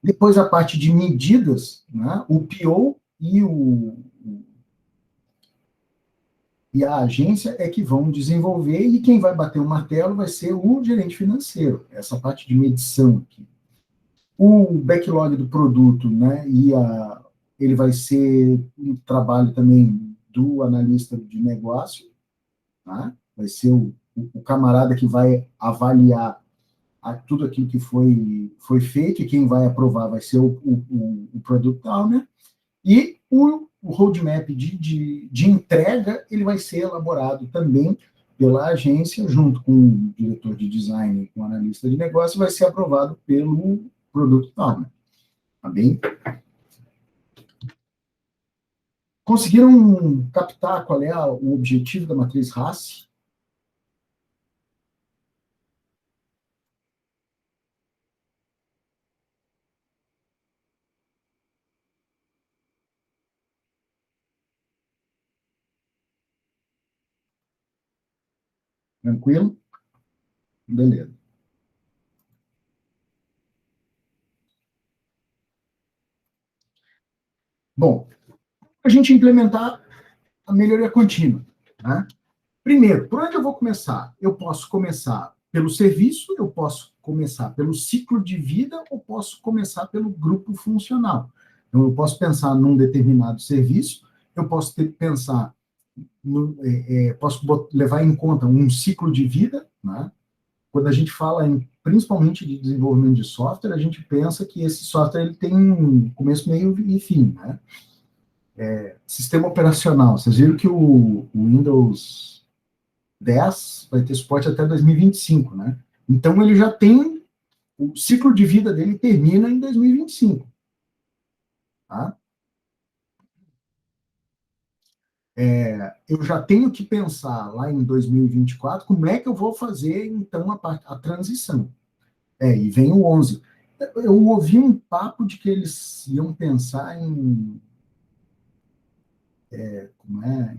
Speaker 1: Depois a parte de medidas, né? O PO e a agência é que vão desenvolver, e quem vai bater o martelo vai ser o gerente financeiro, essa parte de medição aqui. O backlog do produto, né, ele vai ser um trabalho também do analista de negócio, tá? Vai ser o camarada que vai avaliar tudo aquilo que foi feito, e quem vai aprovar vai ser o Product Owner, e o roadmap de entrega, ele vai ser elaborado também pela agência, junto com o diretor de design e com o analista de negócio, vai ser aprovado pelo Product Owner. Tá bem? Conseguiram captar qual é o objetivo da matriz RACE? Tranquilo? Beleza. Bom, a gente implementar a melhoria contínua, né? Primeiro, por onde eu vou começar? Eu posso começar pelo serviço, eu posso começar pelo ciclo de vida, ou posso começar pelo grupo funcional. Então, eu posso pensar num determinado serviço, eu posso pensar, posso levar em conta um ciclo de vida, né? Quando a gente fala principalmente de desenvolvimento de software, a gente pensa que esse software ele tem um começo, meio e fim, né? Sistema operacional, vocês viram que o Windows 10 vai ter suporte até 2025, né? Então ele já tem, o ciclo de vida dele termina em 2025, tá? Eu já tenho que pensar lá em 2024 como é que eu vou fazer, então, a transição. E vem o 11. Eu ouvi um papo de que eles iam pensar em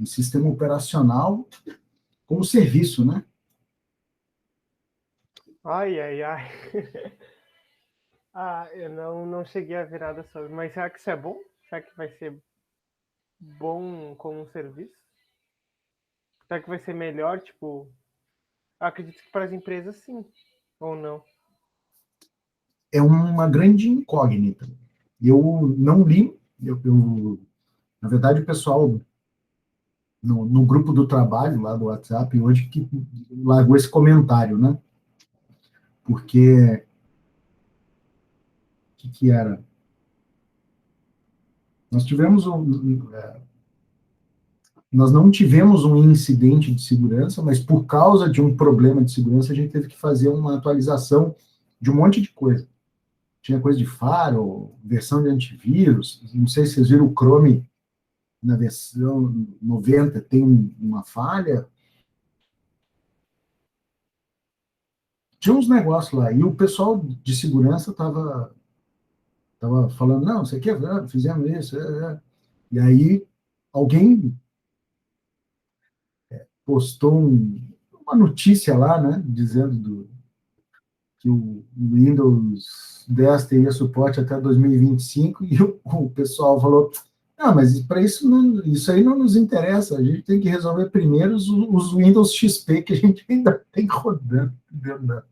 Speaker 1: sistema operacional como serviço, né?
Speaker 2: Ai, ai, ai. Eu não cheguei a ver nada sobre, mas será que isso é bom? Será que vai ser bom como um serviço? Será que vai ser melhor, tipo... Acredito que para as empresas sim, ou não.
Speaker 1: É uma grande incógnita. Eu não li, na verdade, o pessoal no grupo do trabalho, lá do WhatsApp, hoje, que largou esse comentário, né? Porque, o que era? Nós tivemos nós não tivemos um incidente de segurança, mas por causa de um problema de segurança, a gente teve que fazer uma atualização de um monte de coisa. Tinha coisa de firewall, versão de antivírus, não sei se vocês viram o Chrome na versão 90 tem uma falha. Tinha uns negócios lá, e o pessoal de segurança tava falando, não, você quer ver, fizemos isso, E aí alguém postou uma notícia lá, né, dizendo que o Windows 10 teria suporte até 2025, e o pessoal falou, não, mas para isso, isso aí não nos interessa, a gente tem que resolver primeiro os Windows XP que a gente ainda tem rodando dentro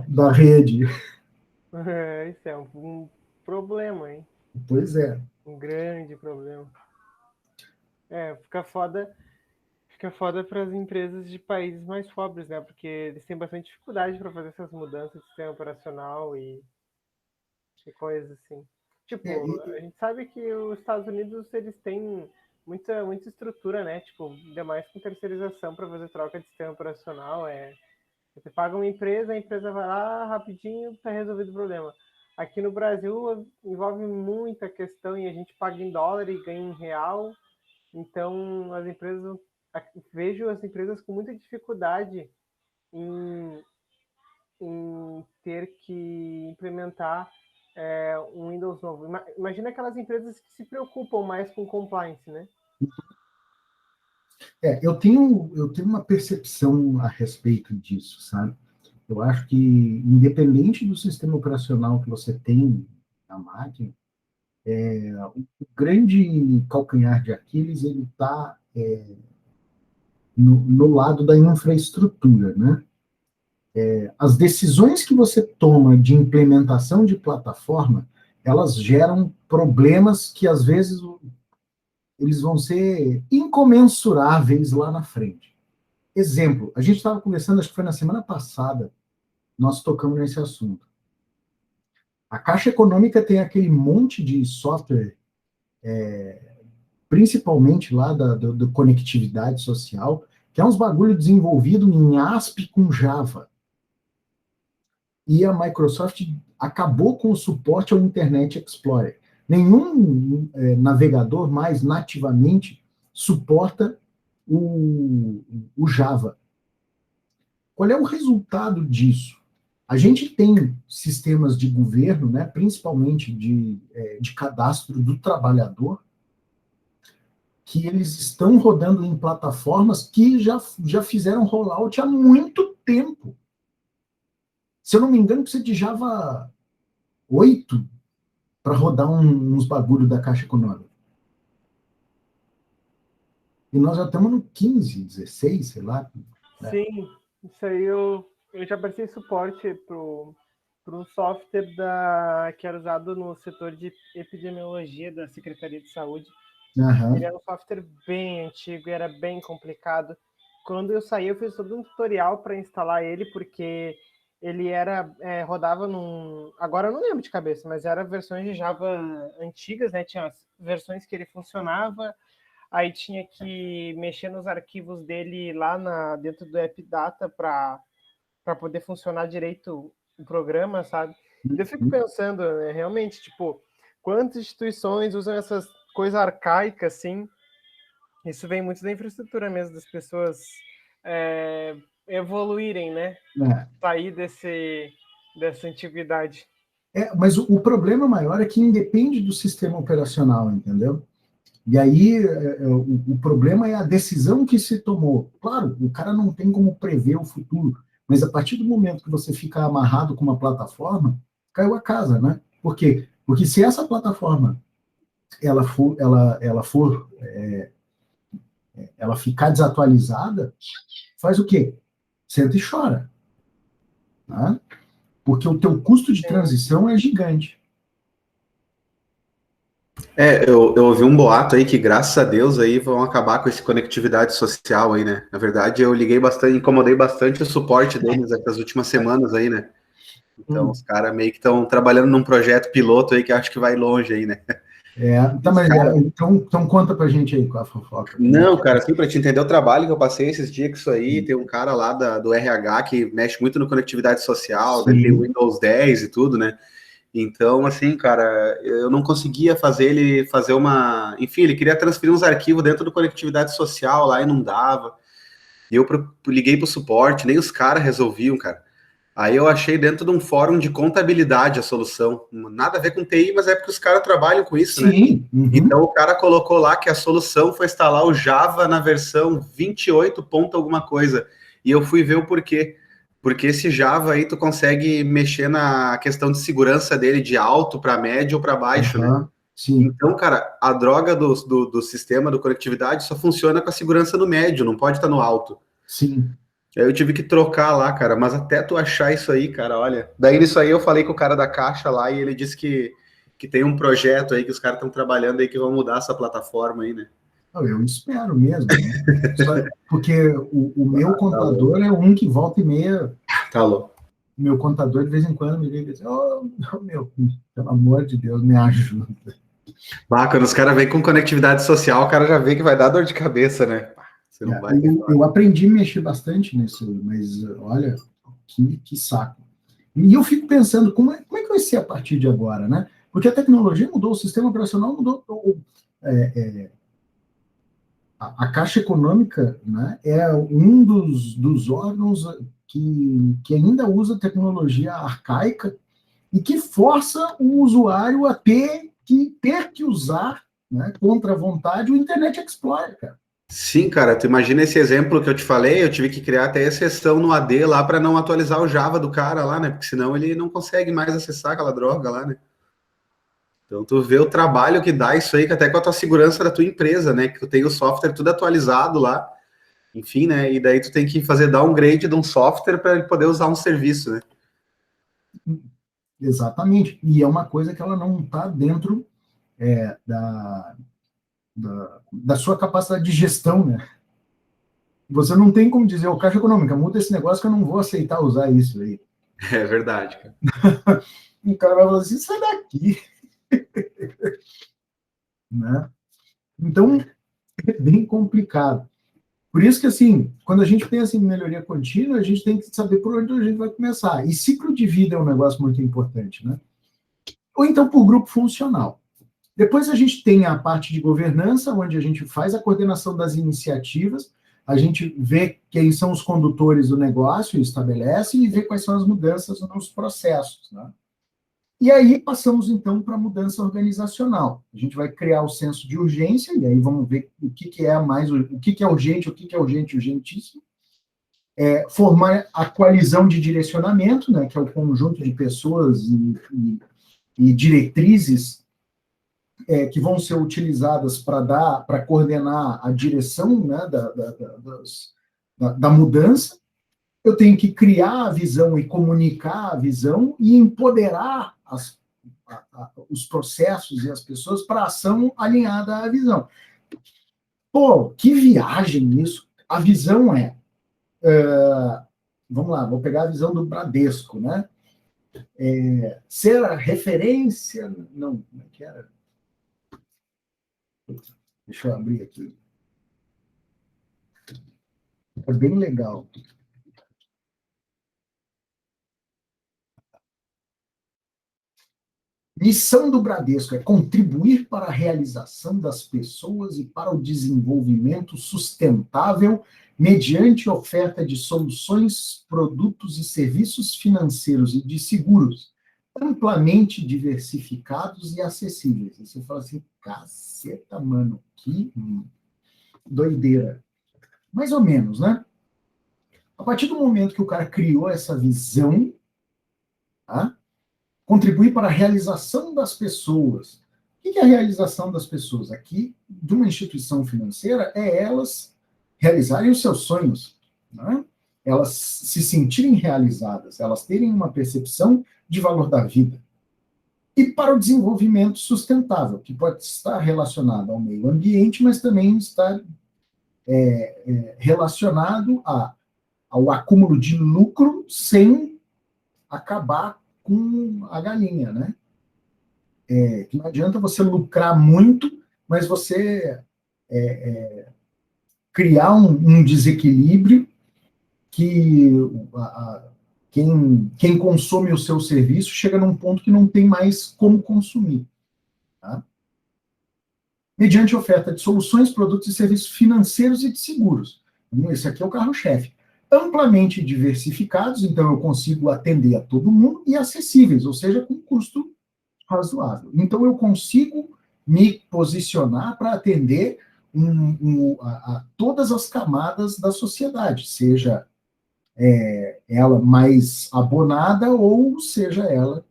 Speaker 1: da rede.
Speaker 2: Isso é um problema, hein?
Speaker 1: Pois é.
Speaker 2: Um grande problema. Fica foda para as empresas de países mais pobres, né? Porque eles têm bastante dificuldade para fazer essas mudanças de sistema operacional e coisas assim. Tipo,
Speaker 1: É,
Speaker 2: a gente sabe que os Estados Unidos, eles têm muita estrutura, né? Tipo, ainda mais com terceirização para fazer troca de sistema operacional. Você paga uma empresa, a empresa vai lá rapidinho, tá resolvido o problema. Aqui no Brasil envolve muita questão e a gente paga em dólar e ganha em real. Então, as empresas, vejo as empresas com muita dificuldade em, em ter que implementar um Windows novo. Imagina aquelas empresas que se preocupam mais com compliance, né?
Speaker 1: eu tenho uma percepção a respeito disso, sabe? Eu acho que, independente do sistema operacional que você tem na máquina, o grande calcanhar de Aquiles ele está no lado da infraestrutura, né? As decisões que você toma de implementação de plataforma, elas geram problemas que às vezes eles vão ser incomensuráveis lá na frente. Exemplo, a gente estava conversando, acho que foi na semana passada, nós tocamos nesse assunto. A Caixa Econômica tem aquele monte de software, principalmente lá da conectividade social, que é uns bagulho desenvolvido em ASP com Java. E a Microsoft acabou com o suporte ao Internet Explorer. Nenhum navegador mais nativamente suporta o Java. Qual é o resultado disso? A gente tem sistemas de governo, né, principalmente de cadastro do trabalhador, que eles estão rodando em plataformas que já fizeram rollout há muito tempo. Se eu não me engano, precisa de Java 8 para rodar uns bagulho da Caixa Econômica. E nós já estamos no 15, 16, sei lá.
Speaker 2: Né? Sim, isso aí eu já prestei suporte para um software que era usado no setor de epidemiologia da Secretaria de Saúde.
Speaker 1: Uhum.
Speaker 2: Ele era um software bem antigo e era bem complicado. Quando eu saí, eu fiz todo um tutorial para instalar ele, porque ele rodava num... Agora eu não lembro de cabeça, mas eram versões de Java antigas, né? Tinha as versões que ele funcionava, aí tinha que mexer nos arquivos dele lá dentro do AppData para poder funcionar direito o programa, sabe? E eu fico pensando, né, realmente, tipo, quantas instituições usam essas coisas arcaicas, assim? Isso vem muito da infraestrutura mesmo, das pessoas evoluírem, né? Sair dessa antiguidade.
Speaker 1: Mas o problema maior é que independe do sistema operacional, entendeu? E aí o problema é a decisão que se tomou. Claro, o cara não tem como prever o futuro, mas a partir do momento que você fica amarrado com uma plataforma, caiu a casa, né? Por quê? Porque se essa plataforma ela ficar desatualizada, faz o quê? Senta e chora. Tá? Porque o teu custo de transição é gigante.
Speaker 3: Eu ouvi um boato aí que, graças a Deus, aí vão acabar com essa conectividade social aí, né? Na verdade, eu liguei bastante, incomodei bastante o suporte deles essas últimas semanas aí, né? Então, os caras meio que estão trabalhando num projeto piloto aí que acho que vai longe aí, né?
Speaker 1: Tá, mas então conta pra gente aí com a fofoca.
Speaker 3: Não, cara, assim, pra te entender o trabalho que eu passei esses dias com isso aí, tem um cara lá do RH que mexe muito no conectividade social, ele tem Windows 10 e tudo, né? Então, assim, cara, eu não conseguia fazer ele fazer uma... Enfim, ele queria transferir uns arquivos dentro do conectividade social lá e não dava. E eu liguei pro suporte, nem os caras resolviam, cara. Aí eu achei dentro de um fórum de contabilidade a solução. Nada a ver com TI, mas é porque os caras trabalham com isso, né? Então o cara colocou lá que a solução foi instalar o Java na versão 28 ponto alguma coisa. E eu fui ver o porquê. Porque esse Java aí tu consegue mexer na questão de segurança dele de alto para médio ou para baixo, né?
Speaker 1: Sim.
Speaker 3: Então, cara, a droga do sistema do conectividade só funciona com a segurança no médio, não pode estar no alto.
Speaker 1: Sim.
Speaker 3: Aí eu tive que trocar lá, cara, mas até tu achar isso aí, cara, olha. Daí nisso aí eu falei com o cara da Caixa lá e ele disse que tem um projeto aí que os caras estão trabalhando aí que vão mudar essa plataforma aí, né?
Speaker 1: Eu espero mesmo, né? Porque o meu contador é um que volta e meia.
Speaker 3: Tá louco.
Speaker 1: meu contador, de vez em quando, me liga e diz, oh, meu, pelo amor de Deus, me ajuda.
Speaker 3: Quando os caras vêm com conectividade social, o cara já vê que vai dar dor de cabeça, né? Você não vai
Speaker 1: eu aprendi a mexer bastante nisso, mas olha, que saco. E eu fico pensando, como é que vai ser a partir de agora, né? Porque a tecnologia mudou, o sistema operacional mudou. A Caixa Econômica, né, é um dos órgãos que ainda usa tecnologia arcaica e que força o usuário a ter que usar, né, contra a vontade, o Internet Explorer, cara.
Speaker 3: Sim, cara, tu imagina esse exemplo que eu te falei, eu tive que criar até exceção no AD lá para não atualizar o Java do cara lá, né? Porque senão ele não consegue mais acessar aquela droga lá, né? Então tu vê o trabalho que dá isso aí, que até com a tua segurança da tua empresa, né? Que tu tem o software tudo atualizado lá, enfim, né? E daí tu tem que fazer downgrade de um software para ele poder usar um serviço, né?
Speaker 1: Exatamente. E é uma coisa que ela não está dentro da sua capacidade de gestão, né? Você não tem como dizer, o Caixa Econômica, muda esse negócio que eu não vou aceitar usar isso aí.
Speaker 3: É verdade, cara.
Speaker 1: O cara vai falar assim, sai daqui. Né? Então, é bem complicado. Por isso que, assim, quando a gente pensa em melhoria contínua, a gente tem que saber por onde a gente vai começar. E ciclo de vida é um negócio muito importante, né? Ou então por grupo funcional. Depois a gente tem a parte de governança, onde a gente faz a coordenação das iniciativas, a gente vê quem são os condutores do negócio, estabelece e vê quais são as mudanças nos processos, né? E aí passamos, então, para a mudança organizacional. A gente vai criar o senso de urgência, e aí vamos ver o que é mais, o que é urgente, o que é urgente, urgentíssimo. Formar a coalizão de direcionamento, né, que é o conjunto de pessoas e diretrizes que vão ser utilizadas para coordenar a direção, né, da mudança. Eu tenho que criar a visão e comunicar a visão e empoderar os processos e as pessoas para a ação alinhada à visão. Pô, que viagem isso! A visão vamos lá, vou pegar a visão do Bradesco, né? Ser a referência, não, como é que era? Deixa eu abrir aqui. É bem legal. Missão do Bradesco é contribuir para a realização das pessoas e para o desenvolvimento sustentável mediante oferta de soluções, produtos e serviços financeiros e de seguros amplamente diversificados e acessíveis. E você fala assim, caceta, mano, que doideira. Mais ou menos, né? A partir do momento que o cara criou essa visão, tá? Contribuir para a realização das pessoas. O que é a realização das pessoas? Aqui, de uma instituição financeira, é elas realizarem os seus sonhos, né? Elas se sentirem realizadas, elas terem uma percepção de valor da vida. E para o desenvolvimento sustentável, que pode estar relacionado ao meio ambiente, mas também está relacionado ao acúmulo de lucro sem acabar com a galinha, né? Que não adianta você lucrar muito, mas você criar um desequilíbrio que quem consome o seu serviço chega num ponto que não tem mais como consumir. Tá? Mediante oferta de soluções, produtos e serviços financeiros e de seguros. Esse aqui é o carro-chefe. Amplamente diversificados, então eu consigo atender a todo mundo, e acessíveis, ou seja, com custo razoável. Então, eu consigo me posicionar para atender todas as camadas da sociedade, seja ela mais abonada ou seja ela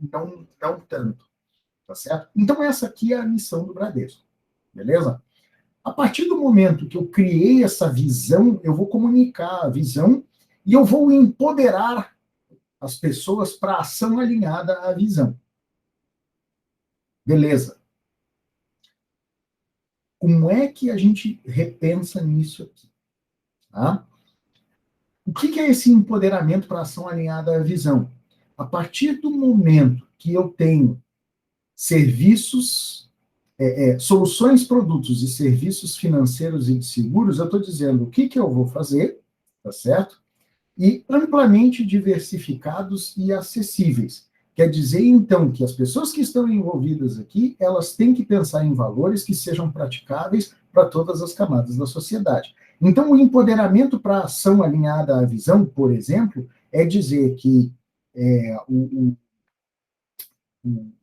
Speaker 1: não tanto. Tá certo? Então, essa aqui é a missão do Bradesco. Beleza? A partir do momento que eu criei essa visão, eu vou comunicar a visão e eu vou empoderar as pessoas para a ação alinhada à visão. Beleza. Como é que a gente repensa nisso aqui? Tá? O que é esse empoderamento para ação alinhada à visão? A partir do momento que eu tenho serviços, soluções, produtos e serviços financeiros e de seguros, eu estou dizendo o que eu vou fazer, tá certo? E amplamente diversificados e acessíveis. Quer dizer, então, que as pessoas que estão envolvidas aqui, elas têm que pensar em valores que sejam praticáveis para todas as camadas da sociedade. Então, o empoderamento para a ação alinhada à visão, por exemplo, é dizer que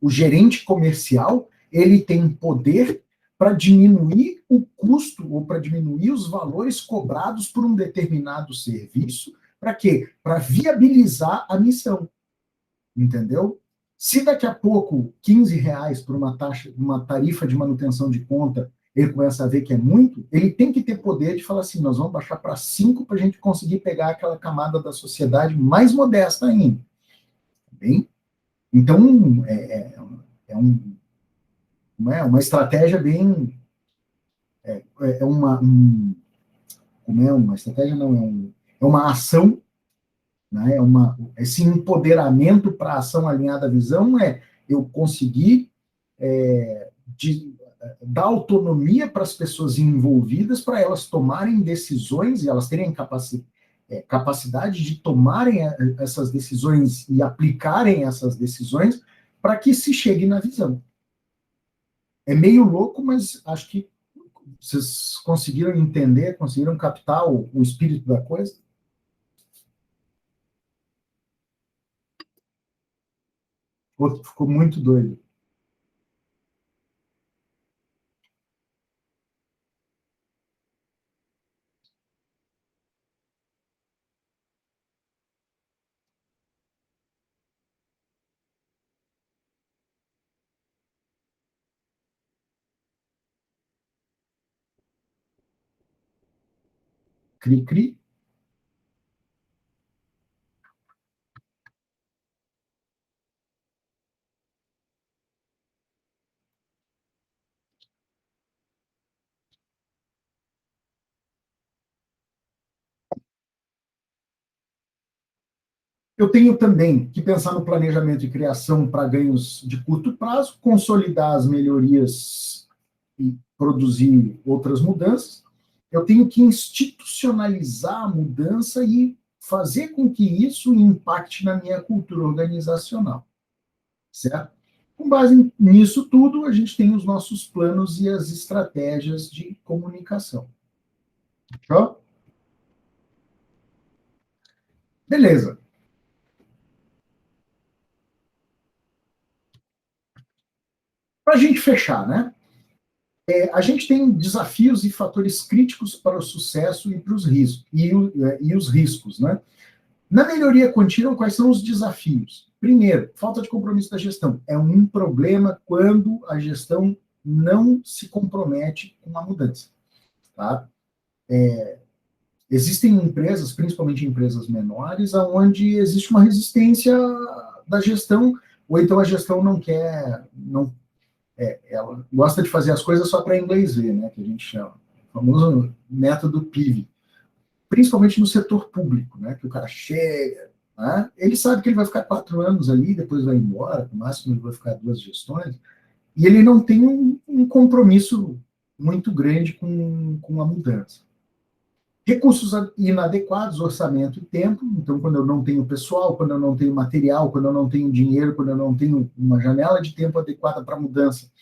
Speaker 1: o gerente comercial ele tem poder para diminuir o custo ou para diminuir os valores cobrados por um determinado serviço. Para quê? Para viabilizar a missão. Entendeu? Se daqui a pouco R$ 15 por uma tarifa de manutenção de conta, ele começa a ver que é muito, ele tem que ter poder de falar assim, nós vamos baixar para 5 para a gente conseguir pegar aquela camada da sociedade mais modesta ainda. Bem? Então, uma estratégia bem... uma estratégia não, é uma ação, né? Esse empoderamento para a ação alinhada à visão eu conseguir dar autonomia para as pessoas envolvidas, para elas tomarem decisões e elas terem capacidade de tomarem essas decisões e aplicarem essas decisões para que se chegue na visão. É meio louco, mas acho que vocês conseguiram entender, conseguiram captar o espírito da coisa? Ficou muito doido. Cri-cri. Eu tenho também que pensar no planejamento e criação para ganhos de curto prazo, consolidar as melhorias e produzir outras mudanças. Eu tenho que institucionalizar a mudança e fazer com que isso impacte na minha cultura organizacional. Certo? Com base nisso tudo, a gente tem os nossos planos e as estratégias de comunicação. Tá? Beleza. Para a gente fechar, né? A gente tem desafios e fatores críticos para o sucesso e para os riscos, e os riscos, né? Na melhoria contínua, quais são os desafios? Primeiro, falta de compromisso da gestão. É um problema quando a gestão não se compromete com a mudança. Tá? Existem empresas, principalmente empresas menores, onde existe uma resistência da gestão, ou então a gestão não quer, ela gosta de fazer as coisas só para inglês ver, né, que a gente chama, o famoso método PIV, principalmente no setor público, né, que o cara chega, né, ele sabe que ele vai ficar 4 anos ali, depois vai embora, no máximo ele vai ficar 2 gestões, e ele não tem um compromisso muito grande com a mudança. Recursos inadequados, orçamento e tempo. Então, quando eu não tenho pessoal, quando eu não tenho material, quando eu não tenho dinheiro, quando eu não tenho uma janela de tempo adequada para mudança,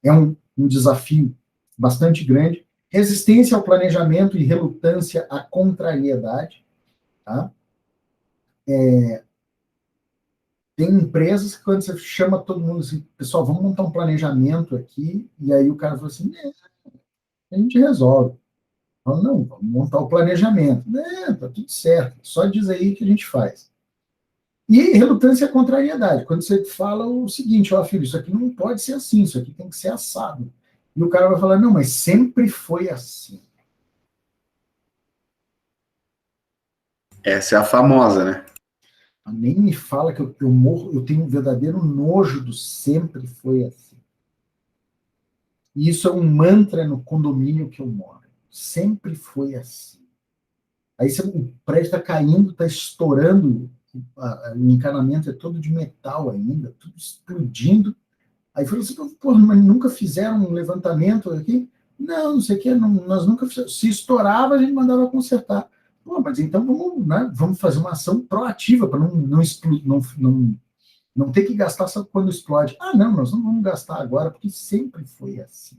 Speaker 1: é um desafio bastante grande. Resistência ao planejamento e relutância à contrariedade. Tá? Tem empresas que, quando você chama todo mundo assim, pessoal, vamos montar um planejamento aqui, e aí o cara fala assim, a gente resolve. Fala, não, vamos montar o planejamento. Tá tudo certo, só diz aí que a gente faz. E relutância à contrariedade, quando você fala o seguinte, ó, filho, isso aqui não pode ser assim, isso aqui tem que ser assado. E o cara vai falar, não, mas sempre foi assim.
Speaker 3: Essa é a famosa, né?
Speaker 1: Nem me fala que eu morro, eu tenho um verdadeiro nojo do sempre foi assim. E isso é um mantra no condomínio que eu moro. Sempre foi assim. Aí o prédio está caindo, está estourando, o encanamento é todo de metal ainda, tudo explodindo. Aí falou assim, porra, mas nunca fizeram um levantamento aqui? Não, não sei o que, nós nunca fizemos. Se estourava, a gente mandava consertar. Pô, mas então vamos, né, vamos fazer uma ação proativa para não ter que gastar só quando explode. Ah, não, nós não vamos gastar agora, porque sempre foi assim.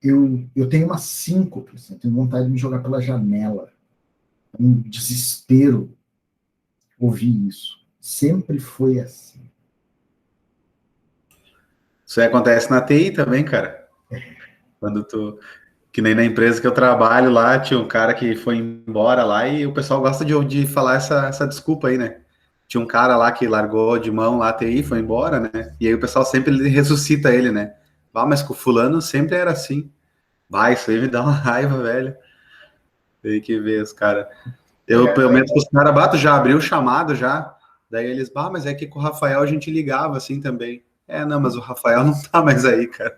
Speaker 1: Eu tenho umas 5%, tenho vontade de me jogar pela janela. Um desespero ouvir isso. Sempre foi assim.
Speaker 3: Isso aí acontece na TI também, cara. Quando que nem na empresa que eu trabalho lá, tinha um cara que foi embora lá e o pessoal gosta de falar essa desculpa aí, né? Tinha um cara lá que largou de mão lá a TI, foi embora, né? E aí o pessoal sempre ressuscita ele, né? Ah, mas com o fulano sempre era assim. Vai, isso aí me dá uma raiva, velho. Tem que ver os caras. Eu, pelo menos, os caras bato, já abriu o chamado já. Daí eles, mas é que com o Rafael a gente ligava assim também. Não, mas o Rafael não tá mais aí, cara.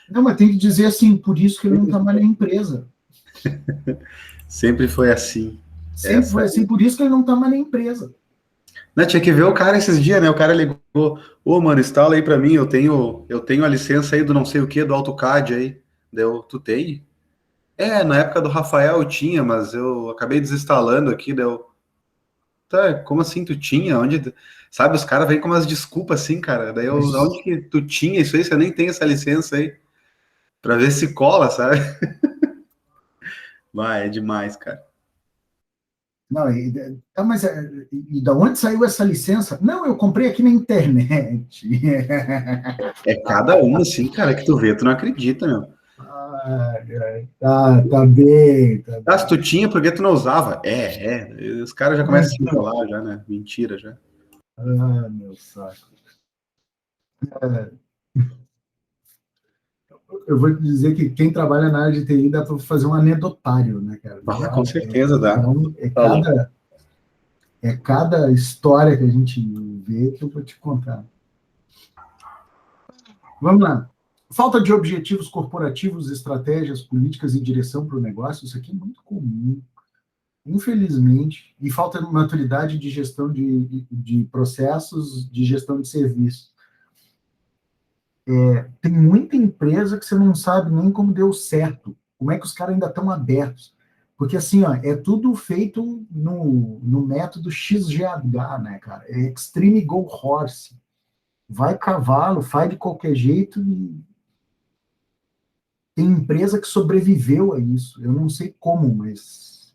Speaker 1: Não, mas tem que dizer assim, por isso que ele não tá mais na empresa.
Speaker 3: Sempre foi assim.
Speaker 1: Sempre foi assim, por isso que ele não tá mais na empresa.
Speaker 3: Não, tinha que ver o cara esses dias, né? O cara ligou, mano, instala aí pra mim, eu tenho a licença aí do não sei o que, do AutoCAD aí. Deu, tu tem? Na época do Rafael eu tinha, mas eu acabei desinstalando aqui, deu. Tá, como assim tu tinha? Onde. Sabe, os caras vêm com umas desculpas assim, cara. Daí eu, onde que tu tinha isso aí? Você nem tem essa licença aí. Pra ver se cola, sabe? Vai, é demais, cara.
Speaker 1: Não, mas e da onde saiu essa licença? Não, eu comprei aqui na internet.
Speaker 3: É cada uma assim, cara, que tu vê, tu não acredita, meu.
Speaker 1: Tá bem.
Speaker 3: Ah, se tu tinha, por que tu não usava? Os caras já começam a se enrolar já, né? Mentira já.
Speaker 1: Ah, meu saco. Eu vou te dizer que quem trabalha na área de TI dá para fazer um anedotário, né, cara?
Speaker 3: Com certeza dá.
Speaker 1: É cada história que a gente vê que eu vou te contar. Vamos lá. Falta de objetivos corporativos, estratégias, políticas e direção para o negócio, isso aqui é muito comum, infelizmente, e falta de maturidade de gestão de processos, de gestão de serviços. Tem muita empresa que você não sabe nem como deu certo, como é que os caras ainda estão abertos. Porque, assim, ó, é tudo feito no método XGH, né, cara? É Extreme Go Horse. Vai cavalo, faz de qualquer jeito e tem empresa que sobreviveu a isso. Eu não sei como, mas,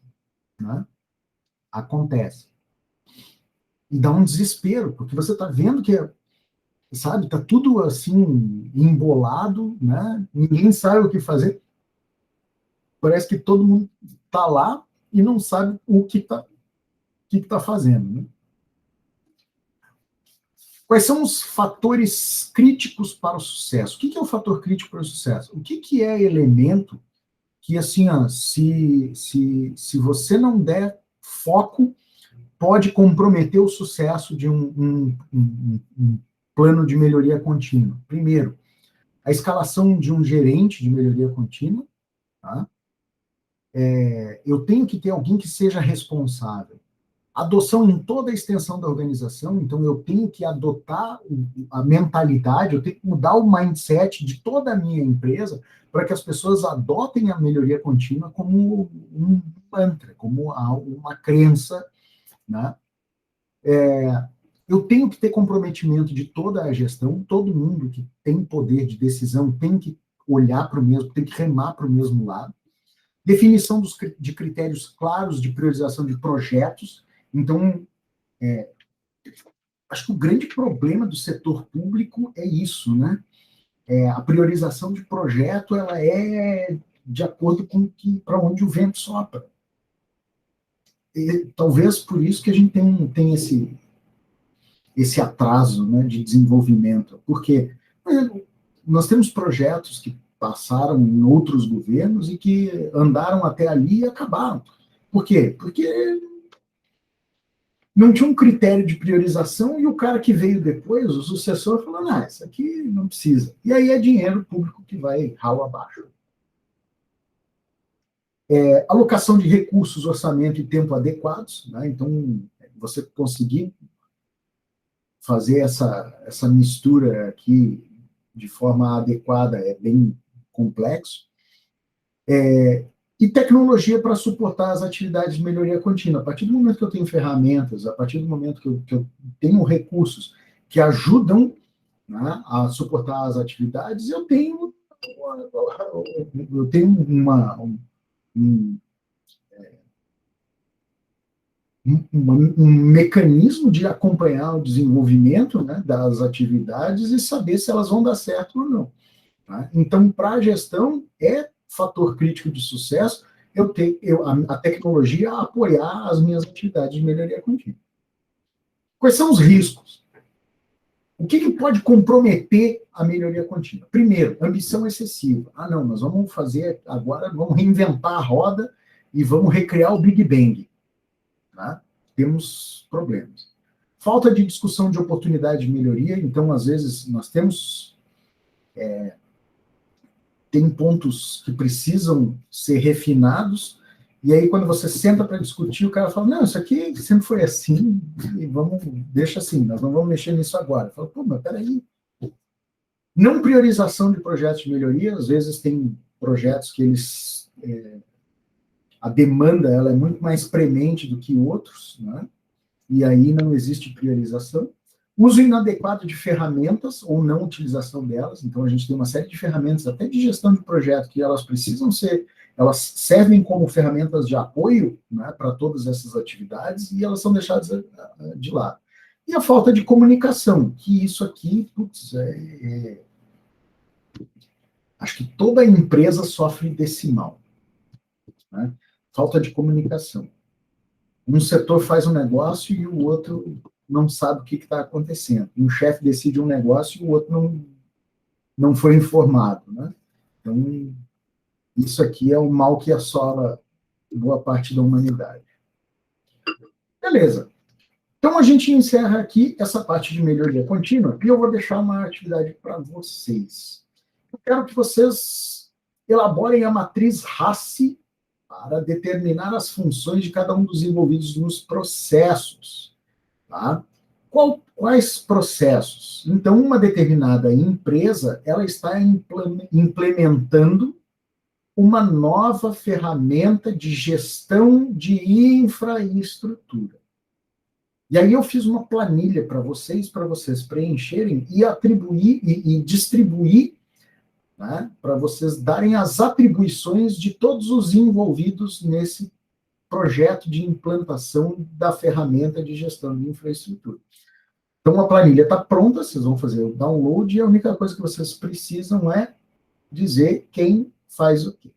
Speaker 1: né, acontece. E dá um desespero, porque você está vendo que, sabe, tá tudo assim, embolado, né? Ninguém sabe o que fazer. Parece que todo mundo está lá e não sabe o que tá fazendo, né? Quais são os fatores críticos para o sucesso? O que é o fator crítico para o sucesso? O que é elemento que, assim, ó, se você não der foco, pode comprometer o sucesso de um plano de melhoria contínua? Primeiro, a escalação de um gerente de melhoria contínua. Tá? Eu tenho que ter alguém que seja responsável. Adoção em toda a extensão da organização, então eu tenho que adotar a mentalidade, eu tenho que mudar o mindset de toda a minha empresa para que as pessoas adotem a melhoria contínua como um mantra, como uma crença, né? Eu tenho que ter comprometimento de toda a gestão, todo mundo que tem poder de decisão tem que olhar para o mesmo, tem que remar para o mesmo lado. Definição de critérios claros de priorização de projetos. Então, acho que o grande problema do setor público é isso, né? A priorização de projeto, ela é de acordo com para onde o vento sopra. E, talvez por isso que a gente tem esse atraso, né, de desenvolvimento. Porque nós temos projetos que passaram em outros governos e que andaram até ali e acabaram. Por quê? Porque não tinha um critério de priorização e o cara que veio depois, o sucessor, falou, não, isso aqui não precisa. E aí é dinheiro público que vai ralo abaixo. Alocação de recursos, orçamento e tempo adequados, né? Então, você conseguir fazer essa mistura aqui de forma adequada é bem complexo. E tecnologia para suportar as atividades de melhoria contínua. A partir do momento que eu tenho ferramentas, a partir do momento que eu tenho recursos que ajudam, né, a suportar as atividades, eu tenho um mecanismo de acompanhar o desenvolvimento, né, das atividades e saber se elas vão dar certo ou não. Tá? Então, para a gestão, é fator crítico de sucesso a tecnologia apoiar as minhas atividades de melhoria contínua. Quais são os riscos? O que pode comprometer a melhoria contínua? Primeiro, ambição excessiva. Não, nós vamos fazer agora, vamos reinventar a roda e vamos recriar o Big Bang. Tá? Temos problemas. Falta de discussão de oportunidade de melhoria. Então, às vezes, nós temos... tem pontos que precisam ser refinados, e aí quando você senta para discutir, o cara fala, não, isso aqui sempre foi assim, e deixa assim, nós não vamos mexer nisso agora. Fala, pô, mas peraí. Não priorização de projetos de melhoria, às vezes tem projetos que eles... a demanda ela é muito mais premente do que outros, né? E aí não existe priorização. Uso inadequado de ferramentas ou não utilização delas. Então, a gente tem uma série de ferramentas, até de gestão de projeto, que elas precisam ser, elas servem como ferramentas de apoio, né, para todas essas atividades, e elas são deixadas de lado. E a falta de comunicação, que isso aqui, acho que toda empresa sofre desse mal. Né? Falta de comunicação. Um setor faz um negócio e o outro não sabe o que está acontecendo. Um chefe decide um negócio e o outro não foi informado. Né? Então, isso aqui é o mal que assola boa parte da humanidade. Beleza. Então, a gente encerra aqui essa parte de melhoria contínua e eu vou deixar uma atividade para vocês. Eu quero que vocês elaborem a matriz RACI para determinar as funções de cada um dos envolvidos nos processos. Tá? Quais processos? Então, uma determinada empresa, ela está implementando uma nova ferramenta de gestão de infraestrutura. E aí eu fiz uma planilha para vocês preencherem e atribuir e distribuir, né, para vocês darem as atribuições de todos os envolvidos nesse projeto de implantação da ferramenta de gestão de infraestrutura. Então, a planilha está pronta, vocês vão fazer o download, e a única coisa que vocês precisam é dizer quem faz o quê.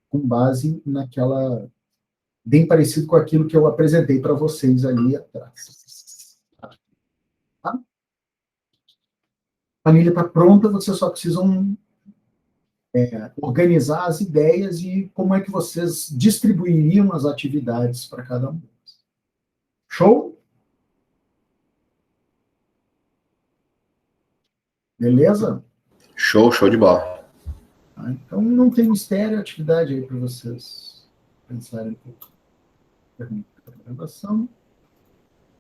Speaker 1: Com base naquela... bem parecido com aquilo que eu apresentei para vocês ali atrás. Tá? A planilha está pronta, vocês só precisam organizar as ideias e como é que vocês distribuiriam as atividades para cada um deles. Show? Beleza?
Speaker 3: Show de bola.
Speaker 1: Então, não tem mistério, atividade aí para vocês pensarem um pouco. Pergunta para a gravação.